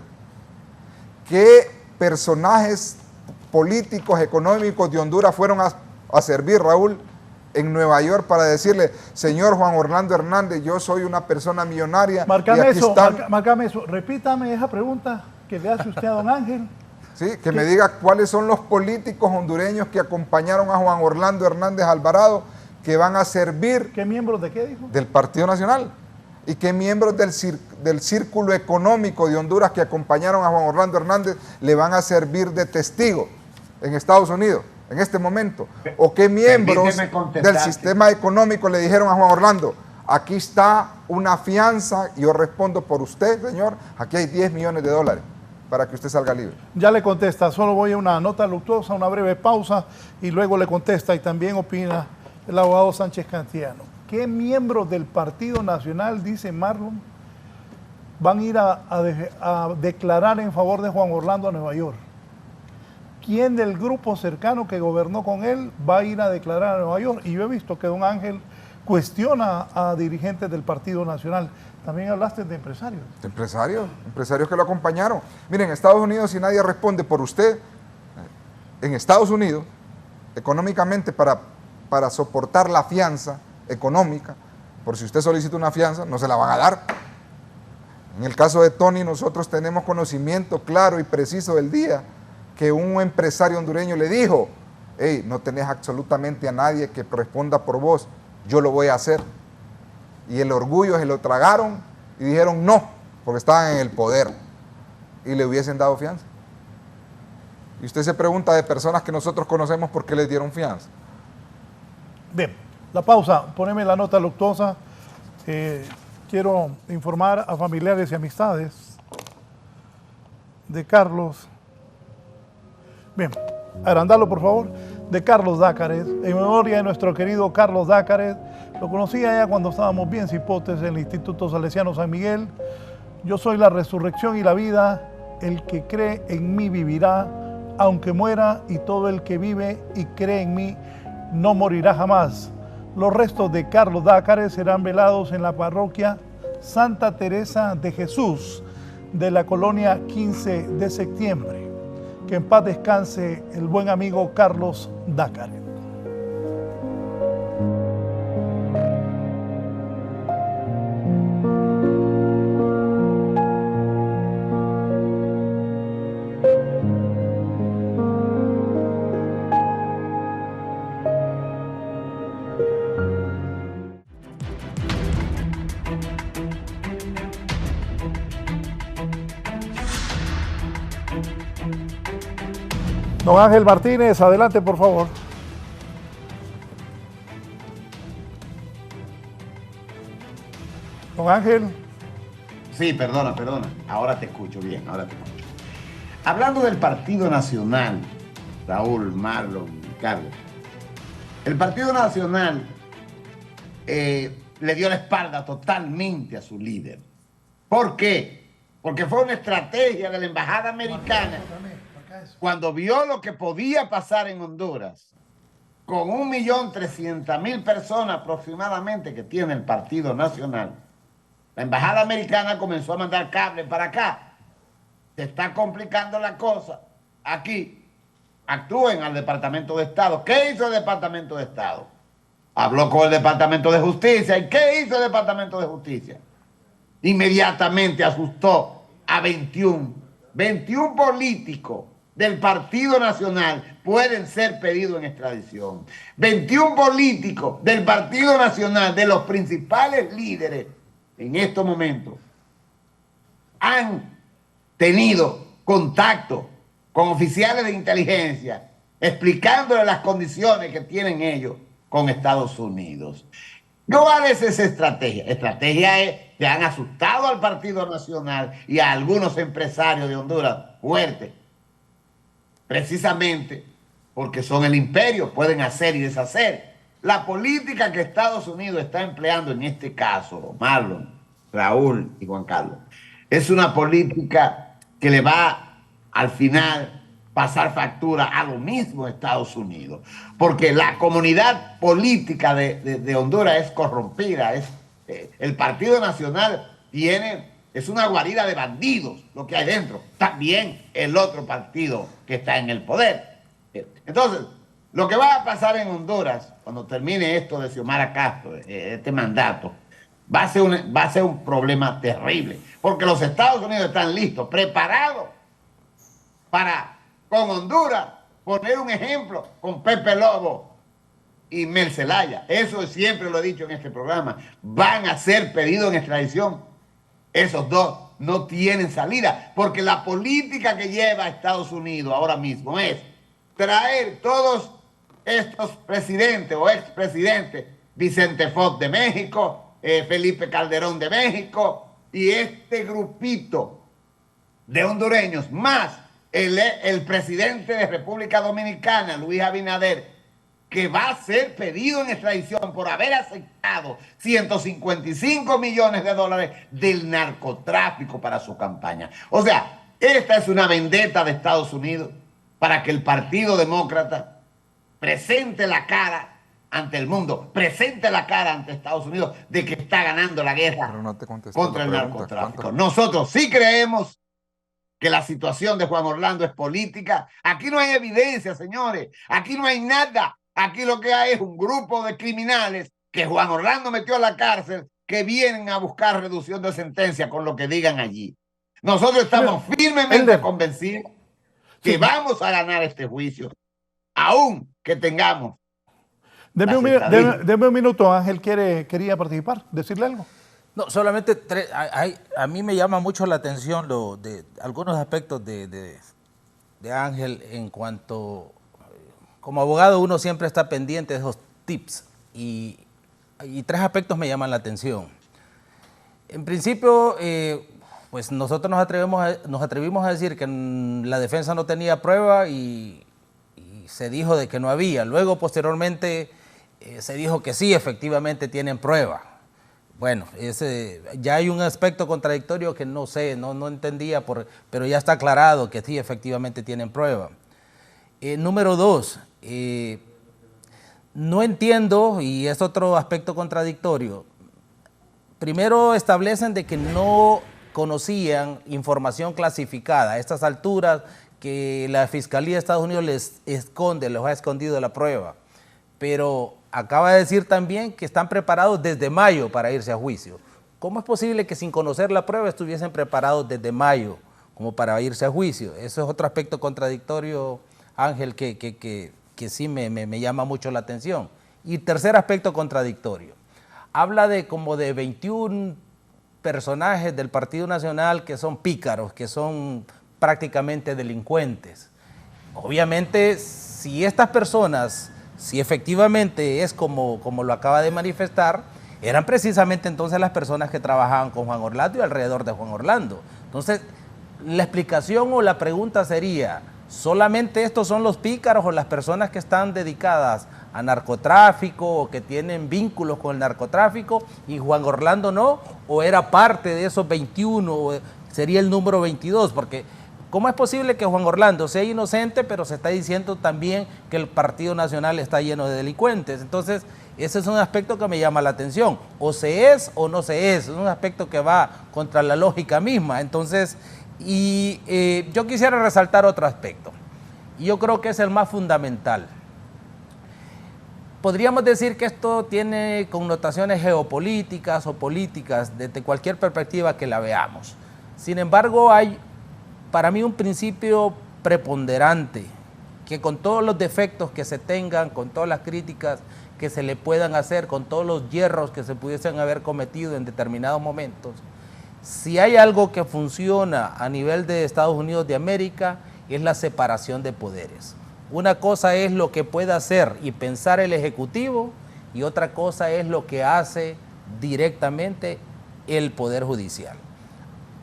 ¿Qué personajes políticos, económicos de Honduras fueron a servir, Raúl, en Nueva York para decirle, señor Juan Orlando Hernández, yo soy una persona millonaria? Márcame eso, repítame esa pregunta que le hace usted a don Ángel. Sí, que me diga cuáles son los políticos hondureños que acompañaron a Juan Orlando Hernández Alvarado que van a servir. ¿Qué miembros de qué dijo? Del Partido Nacional. ¿Y qué miembros del círculo económico de Honduras que acompañaron a Juan Orlando Hernández le van a servir de testigo en Estados Unidos en este momento? ¿O qué miembros del sistema económico le dijeron a Juan Orlando, aquí está una fianza y yo respondo por usted, señor, aquí hay 10 millones de dólares para que usted salga libre? Ya le contesta, solo voy a una nota luctuosa, una breve pausa y luego le contesta, y también opina el abogado Sánchez Cantillano. ¿Qué miembros del Partido Nacional, dice Marlon, van a ir a declarar en favor de Juan Orlando a Nueva York? ¿Quién del grupo cercano que gobernó con él va a ir a declarar a Nueva York? Y yo he visto que don Ángel cuestiona a dirigentes del Partido Nacional. También hablaste de empresarios. Empresarios que lo acompañaron. Miren, en Estados Unidos, si nadie responde por usted, en Estados Unidos, económicamente, para soportar la fianza económica, por si usted solicita una fianza, no se la van a dar. En el caso de Tony, nosotros tenemos conocimiento claro y preciso del día que un empresario hondureño le dijo, hey, no tenés absolutamente a nadie que responda por vos, yo lo voy a hacer. Y el orgullo se lo tragaron y dijeron no, porque estaban en el poder y le hubiesen dado fianza. Y usted se pregunta de personas que nosotros conocemos por qué les dieron fianza. Bien, la pausa, poneme la nota luctuosa. Quiero informar a familiares y amistades de Carlos. Bien, agrandalo por favor. De Carlos Dácares, en memoria de nuestro querido Carlos Dácares. Lo conocí allá cuando estábamos bien cipotes en el Instituto Salesiano San Miguel. Yo soy la resurrección y la vida, el que cree en mí vivirá, aunque muera, y todo el que vive y cree en mí no morirá jamás. Los restos de Carlos Dácares serán velados en la parroquia Santa Teresa de Jesús de la colonia 15 de septiembre. Que en paz descanse el buen amigo Carlos Dácares. Don Ángel Martínez, adelante por favor. Don Ángel. Sí, perdona. Ahora te escucho bien, Hablando del Partido Nacional, Raúl, Marlon, Carlos, el Partido Nacional le dio la espalda totalmente a su líder. ¿Por qué? Porque fue una estrategia de la Embajada Americana. Cuando vio lo que podía pasar en Honduras, con 1.300.000 personas aproximadamente que tiene el Partido Nacional, la Embajada Americana comenzó a mandar cables para acá. Se está complicando la cosa. Aquí actúen al Departamento de Estado. ¿Qué hizo el Departamento de Estado? Habló con el Departamento de Justicia. ¿Y qué hizo el Departamento de Justicia? Inmediatamente asustó a 21 políticos del Partido Nacional pueden ser pedidos en extradición. 21 políticos del Partido Nacional, de los principales líderes en estos momentos, han tenido contacto con oficiales de inteligencia explicándoles las condiciones que tienen ellos con Estados Unidos. ¿Cuál es esa estrategia? Estrategia es que han asustado al Partido Nacional y a algunos empresarios de Honduras fuertes, precisamente porque son el imperio, pueden hacer y deshacer. La política que Estados Unidos está empleando en este caso, Marlon, Raúl y Juan Carlos, es una política que le va al final pasar factura a lo mismo Estados Unidos, porque la comunidad política de Honduras es corrompida, el Partido Nacional es una guarida de bandidos lo que hay dentro, también el otro partido que está en el poder. Entonces, lo que va a pasar en Honduras cuando termine esto de Xiomara Castro, este mandato, va a ser un problema terrible, porque los Estados Unidos están listos, preparados para, con Honduras, poner un ejemplo con Pepe Lobo y Mel Zelaya. Eso siempre lo he dicho en este programa. Van a ser pedidos en extradición. Esos dos no tienen salida, porque la política que lleva Estados Unidos ahora mismo es traer todos estos presidentes o expresidentes, Vicente Fox de México, Felipe Calderón de México, y este grupito de hondureños, más el presidente de República Dominicana, Luis Abinader, que va a ser pedido en extradición por haber aceptado 155 millones de dólares del narcotráfico para su campaña. O sea, esta es una vendetta de Estados Unidos para que el Partido Demócrata presente la cara ante el mundo, presente la cara ante Estados Unidos de que está ganando la guerra contra el narcotráfico. Nosotros sí creemos que la situación de Juan Orlando es política. Aquí no hay evidencia, señores. Aquí no hay nada. Aquí lo que hay es un grupo de criminales que Juan Orlando metió a la cárcel, que vienen a buscar reducción de sentencia con lo que digan allí. Nosotros estamos firmemente convencidos que vamos a ganar este juicio, aun que tengamos. Deme un minuto, Ángel quería participar, decirle algo. No, solamente a mí me llama mucho la atención de algunos aspectos de Ángel en cuanto, como abogado uno siempre está pendiente de esos tips y 3 aspectos me llaman la atención. En principio, pues nosotros nos atrevimos a decir que la defensa no tenía prueba y se dijo de que no había. Luego, posteriormente, se dijo que sí, efectivamente tienen prueba. Bueno, ya hay un aspecto contradictorio que no sé, no entendía, pero ya está aclarado que sí, efectivamente tienen prueba. Número 2, no entiendo, y es otro aspecto contradictorio. Primero establecen de que no conocían información clasificada a estas alturas, que la Fiscalía de Estados Unidos les ha escondido la prueba, pero acaba de decir también que están preparados desde mayo para irse a juicio. ¿Cómo es posible que sin conocer la prueba estuviesen preparados desde mayo como para irse a juicio? Eso es otro aspecto contradictorio, Ángel, que sí me llama mucho la atención. Y tercer aspecto contradictorio. Habla de como de 21 personajes del Partido Nacional que son pícaros, que son prácticamente delincuentes. Obviamente, si estas personas, si efectivamente es como lo acaba de manifestar, eran precisamente entonces las personas que trabajaban con Juan Orlando y alrededor de Juan Orlando. Entonces, la explicación o la pregunta sería, ¿solamente estos son los pícaros o las personas que están dedicadas a narcotráfico o que tienen vínculos con el narcotráfico y Juan Orlando no? ¿O era parte de esos 21 o sería el número 22? Porque ¿cómo es posible que Juan Orlando sea inocente, pero se está diciendo también que el Partido Nacional está lleno de delincuentes? Entonces, ese es un aspecto que me llama la atención. O se es o no se es. Es un aspecto que va contra la lógica misma. Entonces, yo quisiera resaltar otro aspecto. Y yo creo que es el más fundamental. Podríamos decir que esto tiene connotaciones geopolíticas o políticas desde cualquier perspectiva que la veamos. Sin embargo, hay para mí un principio preponderante, que con todos los defectos que se tengan, con todas las críticas que se le puedan hacer, con todos los hierros que se pudiesen haber cometido en determinados momentos, si hay algo que funciona a nivel de Estados Unidos de América, es la separación de poderes. Una cosa es lo que puede hacer y pensar el Ejecutivo, y otra cosa es lo que hace directamente el Poder Judicial.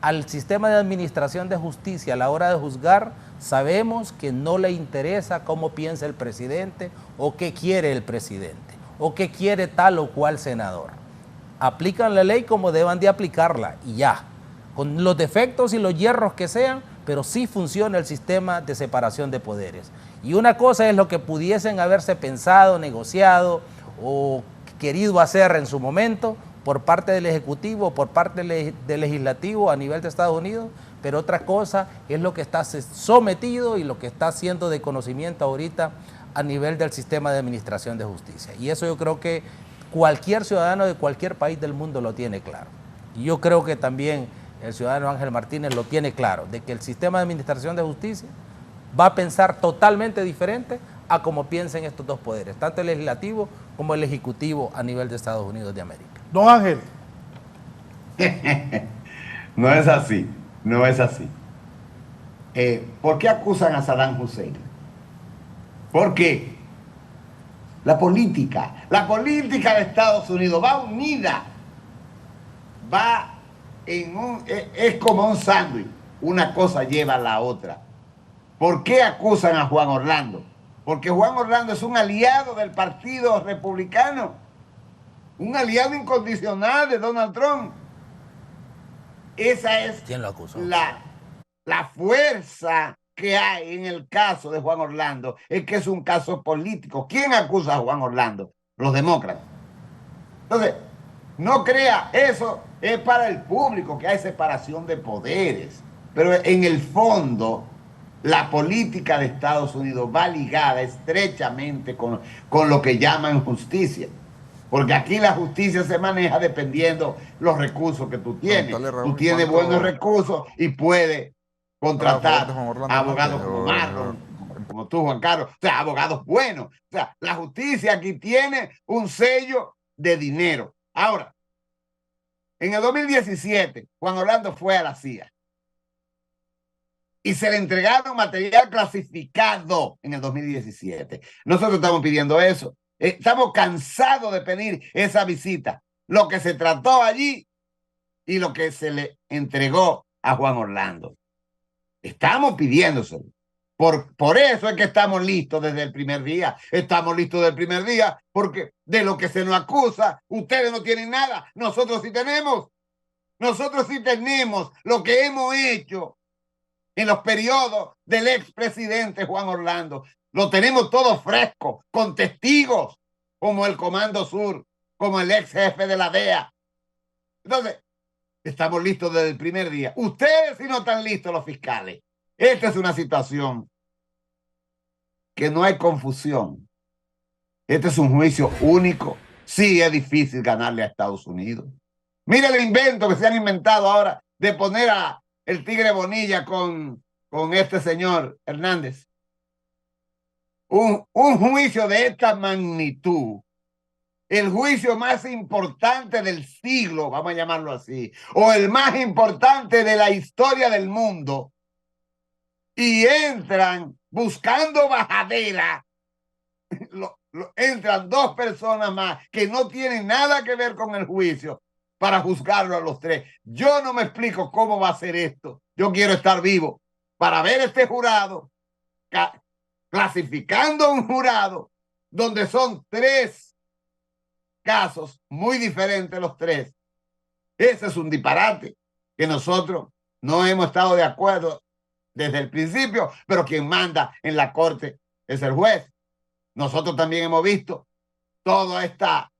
Al sistema de administración de justicia a la hora de juzgar, sabemos que no le interesa cómo piensa el presidente o qué quiere el presidente o qué quiere tal o cual senador. Aplican la ley como deban de aplicarla y ya, con los defectos y los hierros que sean, pero sí funciona el sistema de separación de poderes. Y una cosa es lo que pudiesen haberse pensado, negociado o querido hacer en su momento, por parte del Ejecutivo, por parte del Legislativo a nivel de Estados Unidos, pero otra cosa es lo que está sometido y lo que está siendo de conocimiento ahorita a nivel del sistema de administración de justicia. Y eso yo creo que cualquier ciudadano de cualquier país del mundo lo tiene claro. Y yo creo que también el ciudadano Ángel Martínez lo tiene claro, de que el sistema de administración de justicia va a pensar totalmente diferente a como piensen estos dos poderes, tanto el legislativo como el ejecutivo a nivel de Estados Unidos de América. Don Ángel. No es así, no es así. ¿Por qué acusan a Saddam Hussein? Porque La política de Estados Unidos va unida, es como un sándwich, una cosa lleva a la otra. ¿Por qué acusan a Juan Orlando? Porque Juan Orlando es un aliado del Partido Republicano, un aliado incondicional de Donald Trump. Esa es ¿Quién lo acusó? la fuerza que hay en el caso de Juan Orlando, es que es un caso político. ¿Quién acusa a Juan Orlando? Los demócratas. Entonces, no crea, eso es para el público, que hay separación de poderes. Pero en el fondo, la política de Estados Unidos va ligada estrechamente con lo que llaman justicia. Porque aquí la justicia se maneja dependiendo los recursos que tú tienes. Tú tienes buenos recursos y puedes contratar abogados como Marlon, como tú, Juan Carlos. O sea, abogados buenos. O sea, la justicia aquí tiene un sello de dinero. Ahora, en el 2017, Juan Orlando fue a la CIA y se le entregaron material clasificado en el 2017. Nosotros estamos pidiendo eso. Estamos cansados de pedir esa visita. Lo que se trató allí y lo que se le entregó a Juan Orlando. Estamos pidiéndoselo. Por eso es que estamos listos desde el primer día. Estamos listos desde el primer día porque de lo que se nos acusa, ustedes no tienen nada. Nosotros sí tenemos. Nosotros sí tenemos lo que hemos hecho en los periodos del expresidente Juan Orlando. Lo tenemos todo fresco, con testigos, como el Comando Sur, como el ex jefe de la DEA. Entonces, estamos listos desde el primer día. Ustedes sí no están listos, los fiscales. Esta es una situación que no hay confusión. Este es un juicio único. Sí, es difícil ganarle a Estados Unidos. Mira el invento que se han inventado ahora de poner a el Tigre Bonilla con este señor Hernández. Un juicio de esta magnitud, el juicio más importante del siglo, vamos a llamarlo así, o el más importante de la historia del mundo, y entran buscando bajadera, entran dos personas más que no tienen nada que ver con el juicio para juzgarlo a los tres. Yo no me explico cómo va a ser esto. Yo quiero estar vivo para ver este jurado clasificando un jurado donde son tres casos muy diferentes los tres. Ese es un disparate que nosotros no hemos estado de acuerdo desde el principio, pero quien manda en la corte es el juez. Nosotros también hemos visto toda esta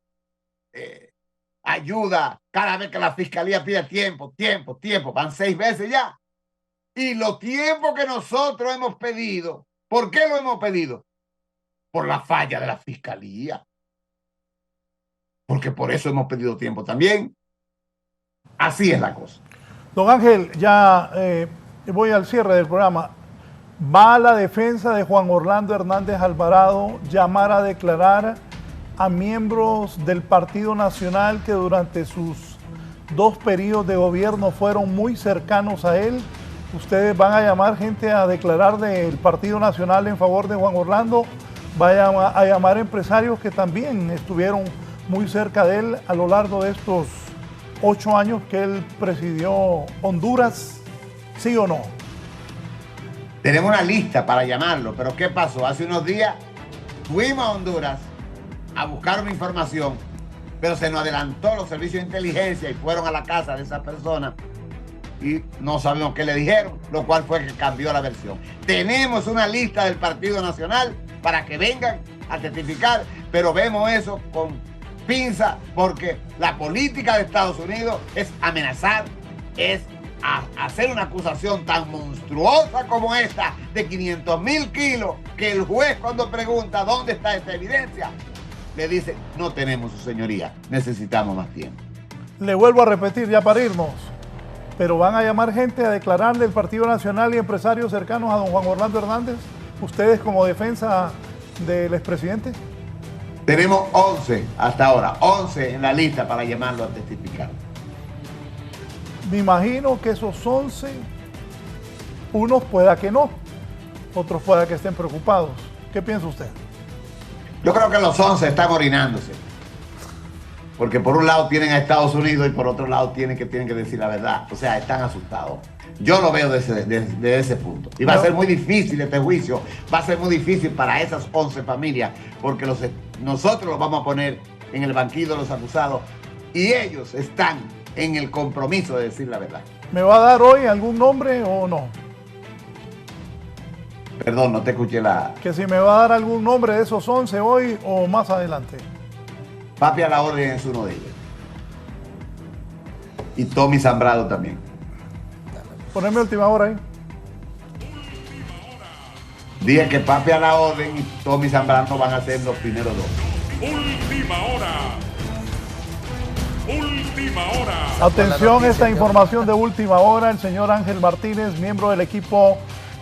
ayuda cada vez que la fiscalía pide tiempo, van 6 veces ya. Y los tiempos que nosotros hemos pedido, ¿por qué lo hemos pedido? Por la falla de la fiscalía. Porque por eso hemos pedido tiempo también. Así es la cosa. Don Ángel, ya voy al cierre del programa. ¿Va a la defensa de Juan Orlando Hernández Alvarado llamar a declarar a miembros del Partido Nacional que durante sus 2 periodos de gobierno fueron muy cercanos a él? ¿Ustedes van a llamar gente a declarar del Partido Nacional en favor de Juan Orlando? ¿Van a llamar empresarios que también estuvieron muy cerca de él a lo largo de estos 8 años que él presidió Honduras? ¿Sí o no? Tenemos una lista para llamarlo, pero ¿qué pasó? Hace unos días fuimos a Honduras a buscar una información, pero se nos adelantó los servicios de inteligencia y fueron a la casa de esa persona y no sabemos qué le dijeron, lo cual fue que cambió la versión. Tenemos una lista del Partido Nacional para que vengan a testificar, pero vemos eso con pinza porque la política de Estados Unidos es amenazar, es hacer una acusación tan monstruosa como esta de 500,000 kilos que el juez cuando pregunta dónde está esta evidencia le dice no tenemos, su señoría, necesitamos más tiempo. Le vuelvo a repetir ya para irnos, pero van a llamar gente a declarar del Partido Nacional y empresarios cercanos a don Juan Orlando Hernández, ustedes como defensa del expresidente. Tenemos 11 hasta ahora, 11 en la lista para llamarlo a testificar. Me imagino que esos 11, unos pueda que no, otros pueda que estén preocupados. ¿Qué piensa usted? Yo creo que los 11 están orinándose. Porque por un lado tienen a Estados Unidos y por otro lado tienen que decir la verdad. O sea, están asustados. Yo lo veo desde ese punto. Y va a ser muy difícil este juicio. Va a ser muy difícil para esas 11 familias. Porque nosotros los vamos a poner en el banquillo de los acusados. Y ellos están en el compromiso de decir la verdad. ¿Me va a dar hoy algún nombre o no? Perdón, no te escuché la... Que si me va a dar algún nombre de esos 11 hoy o más adelante. Papi a la orden es uno de ellos. Y Tommy Zambrano también. Poneme última hora ahí. Dije que Papi a la orden y Tommy Zambrano van a ser los primeros dos. Última hora. Última hora. Atención, esta información de última hora. El señor Ángel Martínez, miembro del equipo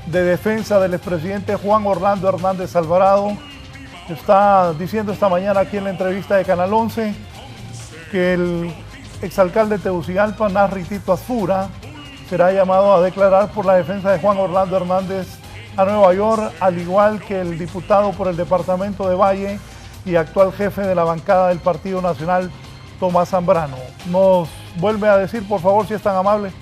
de defensa del expresidente Juan Orlando Hernández Alvarado, está diciendo esta mañana aquí en la entrevista de Canal 11 que el exalcalde de Tegucigalpa, Narri Tito Azfura, será llamado a declarar por la defensa de Juan Orlando Hernández a Nueva York, al igual que el diputado por el departamento de Valle y actual jefe de la bancada del Partido Nacional, Tomás Zambrano. ¿Nos vuelve a decir, por favor, si es tan amable?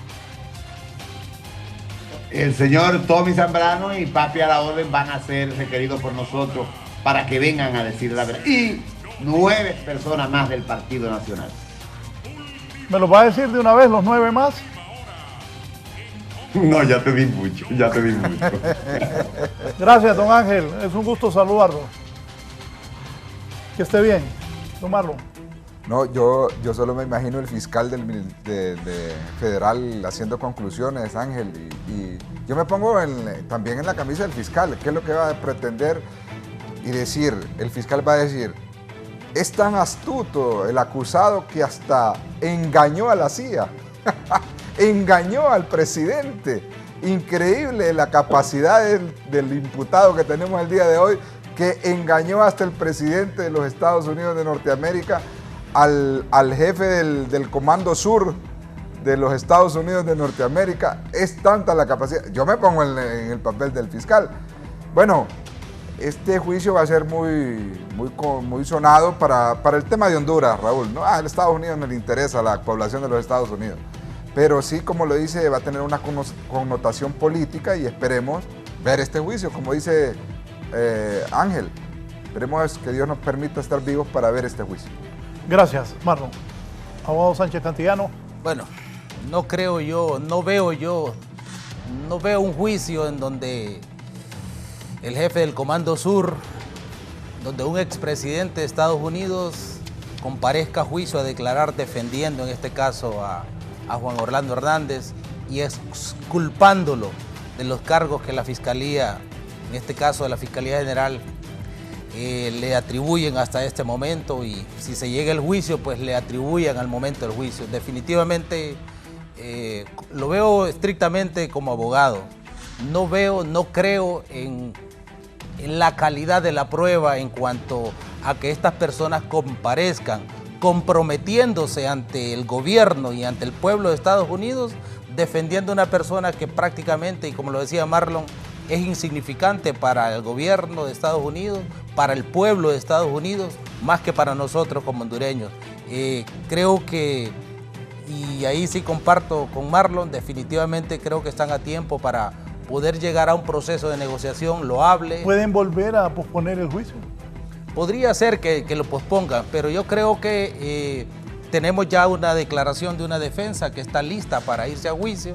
El señor Tommy Zambrano y Papi a la orden van a ser requeridos por nosotros para que vengan a decir la verdad. Y 9 personas más del Partido Nacional. ¿Me lo va a decir de una vez los 9 más? No, ya te di mucho, ya te di mucho. Gracias, don Ángel. Es un gusto saludarlo. Que esté bien. Don Marlon. No, yo solo me imagino el fiscal de federal haciendo conclusiones, Ángel, y yo me pongo también en la camisa del fiscal. ¿Qué es lo que va a pretender y decir? El fiscal va a decir, es tan astuto el acusado que hasta engañó a la CIA, engañó al presidente. Increíble la capacidad del imputado que tenemos el día de hoy, que engañó hasta el presidente de los Estados Unidos de Norteamérica, al jefe del Comando Sur de los Estados Unidos de Norteamérica. Es tanta la capacidad. Yo me pongo en el papel del fiscal. Bueno, este juicio va a ser muy sonado para el tema de Honduras, Raúl, ¿no? Al Estados Unidos no le interesa la población de los Estados Unidos. Pero sí, como lo dice, va a tener una connotación política y esperemos ver este juicio, como dice Ángel. Esperemos que Dios nos permita estar vivos para ver este juicio. Gracias, Marlon. Abogado Sánchez Cantillano. Bueno, no veo un juicio en donde el jefe del Comando Sur, donde un expresidente de Estados Unidos comparezca a juicio a declarar defendiendo en este caso a Juan Orlando Hernández y exculpándolo de los cargos que la Fiscalía, en este caso de la Fiscalía General, le atribuyen hasta este momento, y si se llega el juicio, pues le atribuyan al momento del juicio. Definitivamente lo veo estrictamente como abogado. No creo en la calidad de la prueba en cuanto a que estas personas comparezcan comprometiéndose ante el gobierno y ante el pueblo de Estados Unidos, defendiendo a una persona que prácticamente, y como lo decía Marlon, es insignificante para el gobierno de Estados Unidos, para el pueblo de Estados Unidos, más que para nosotros como hondureños. Creo que, y ahí sí comparto con Marlon, definitivamente creo que están a tiempo para poder llegar a un proceso de negociación loable. ¿Pueden volver a posponer el juicio? Podría ser que lo pospongan, pero yo creo que tenemos ya una declaración de una defensa que está lista para irse a juicio.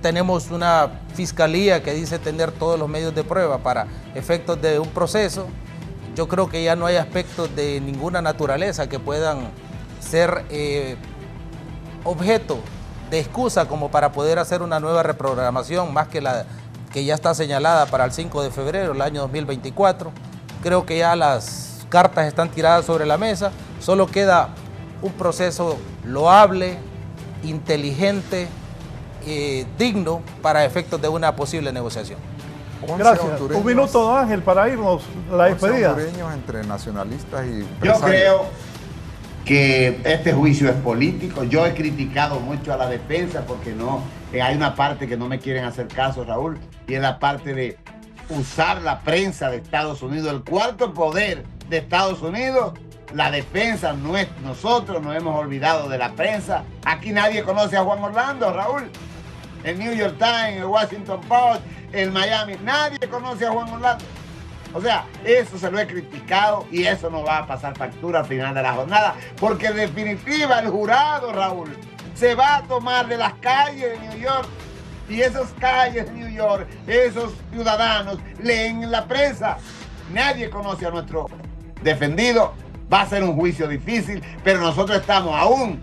Tenemos una fiscalía que dice tener todos los medios de prueba para efectos de un proceso. Yo creo que ya no hay aspectos de ninguna naturaleza que puedan ser objeto de excusa como para poder hacer una nueva reprogramación, más que la que ya está señalada para el 5 de febrero del año 2024. Creo que ya las cartas están tiradas sobre la mesa, solo queda un proceso loable, inteligente, digno para efectos de una posible negociación. Gracias. Un minuto, don Ángel, para irnos a la despedida. Entre nacionalistas y yo creo que este juicio es político. Yo he criticado mucho a la defensa porque no hay una parte que no me quieren hacer caso, Raúl, y es la parte de usar la prensa de Estados Unidos, el cuarto poder de Estados Unidos, la defensa. Nosotros nos hemos olvidado de la prensa. Aquí nadie conoce a Juan Orlando, Raúl. El New York Times, el Washington Post, el Miami, nadie conoce a Juan Orlando. O sea, eso se lo he criticado y eso no va a pasar factura al final de la jornada, porque en definitiva el jurado, Raúl, se va a tomar de las calles de New York, y esas calles de New York, esos ciudadanos leen en la prensa. Nadie conoce a nuestro defendido. Va a ser un juicio difícil, pero nosotros estamos aún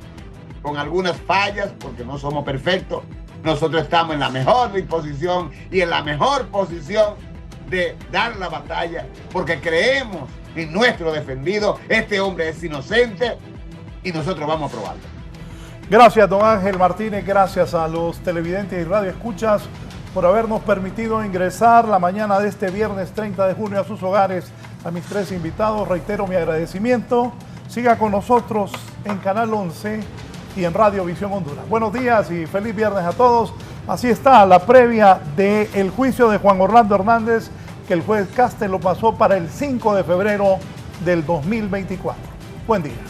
con algunas fallas porque no somos perfectos. Nosotros estamos en la mejor disposición y en la mejor posición de dar la batalla porque creemos en nuestro defendido. Este hombre es inocente y nosotros vamos a probarlo. Gracias, don Ángel Martínez. Gracias a los televidentes y radioescuchas por habernos permitido ingresar la mañana de este viernes 30 de junio a sus hogares. A mis tres invitados reitero mi agradecimiento. Siga con nosotros en Canal 11 y en Radio Visión Honduras. Buenos días y feliz viernes a todos. Así está la previa del juicio de Juan Orlando Hernández, que el juez Castel lo pasó para el 5 de febrero del 2024. Buen día.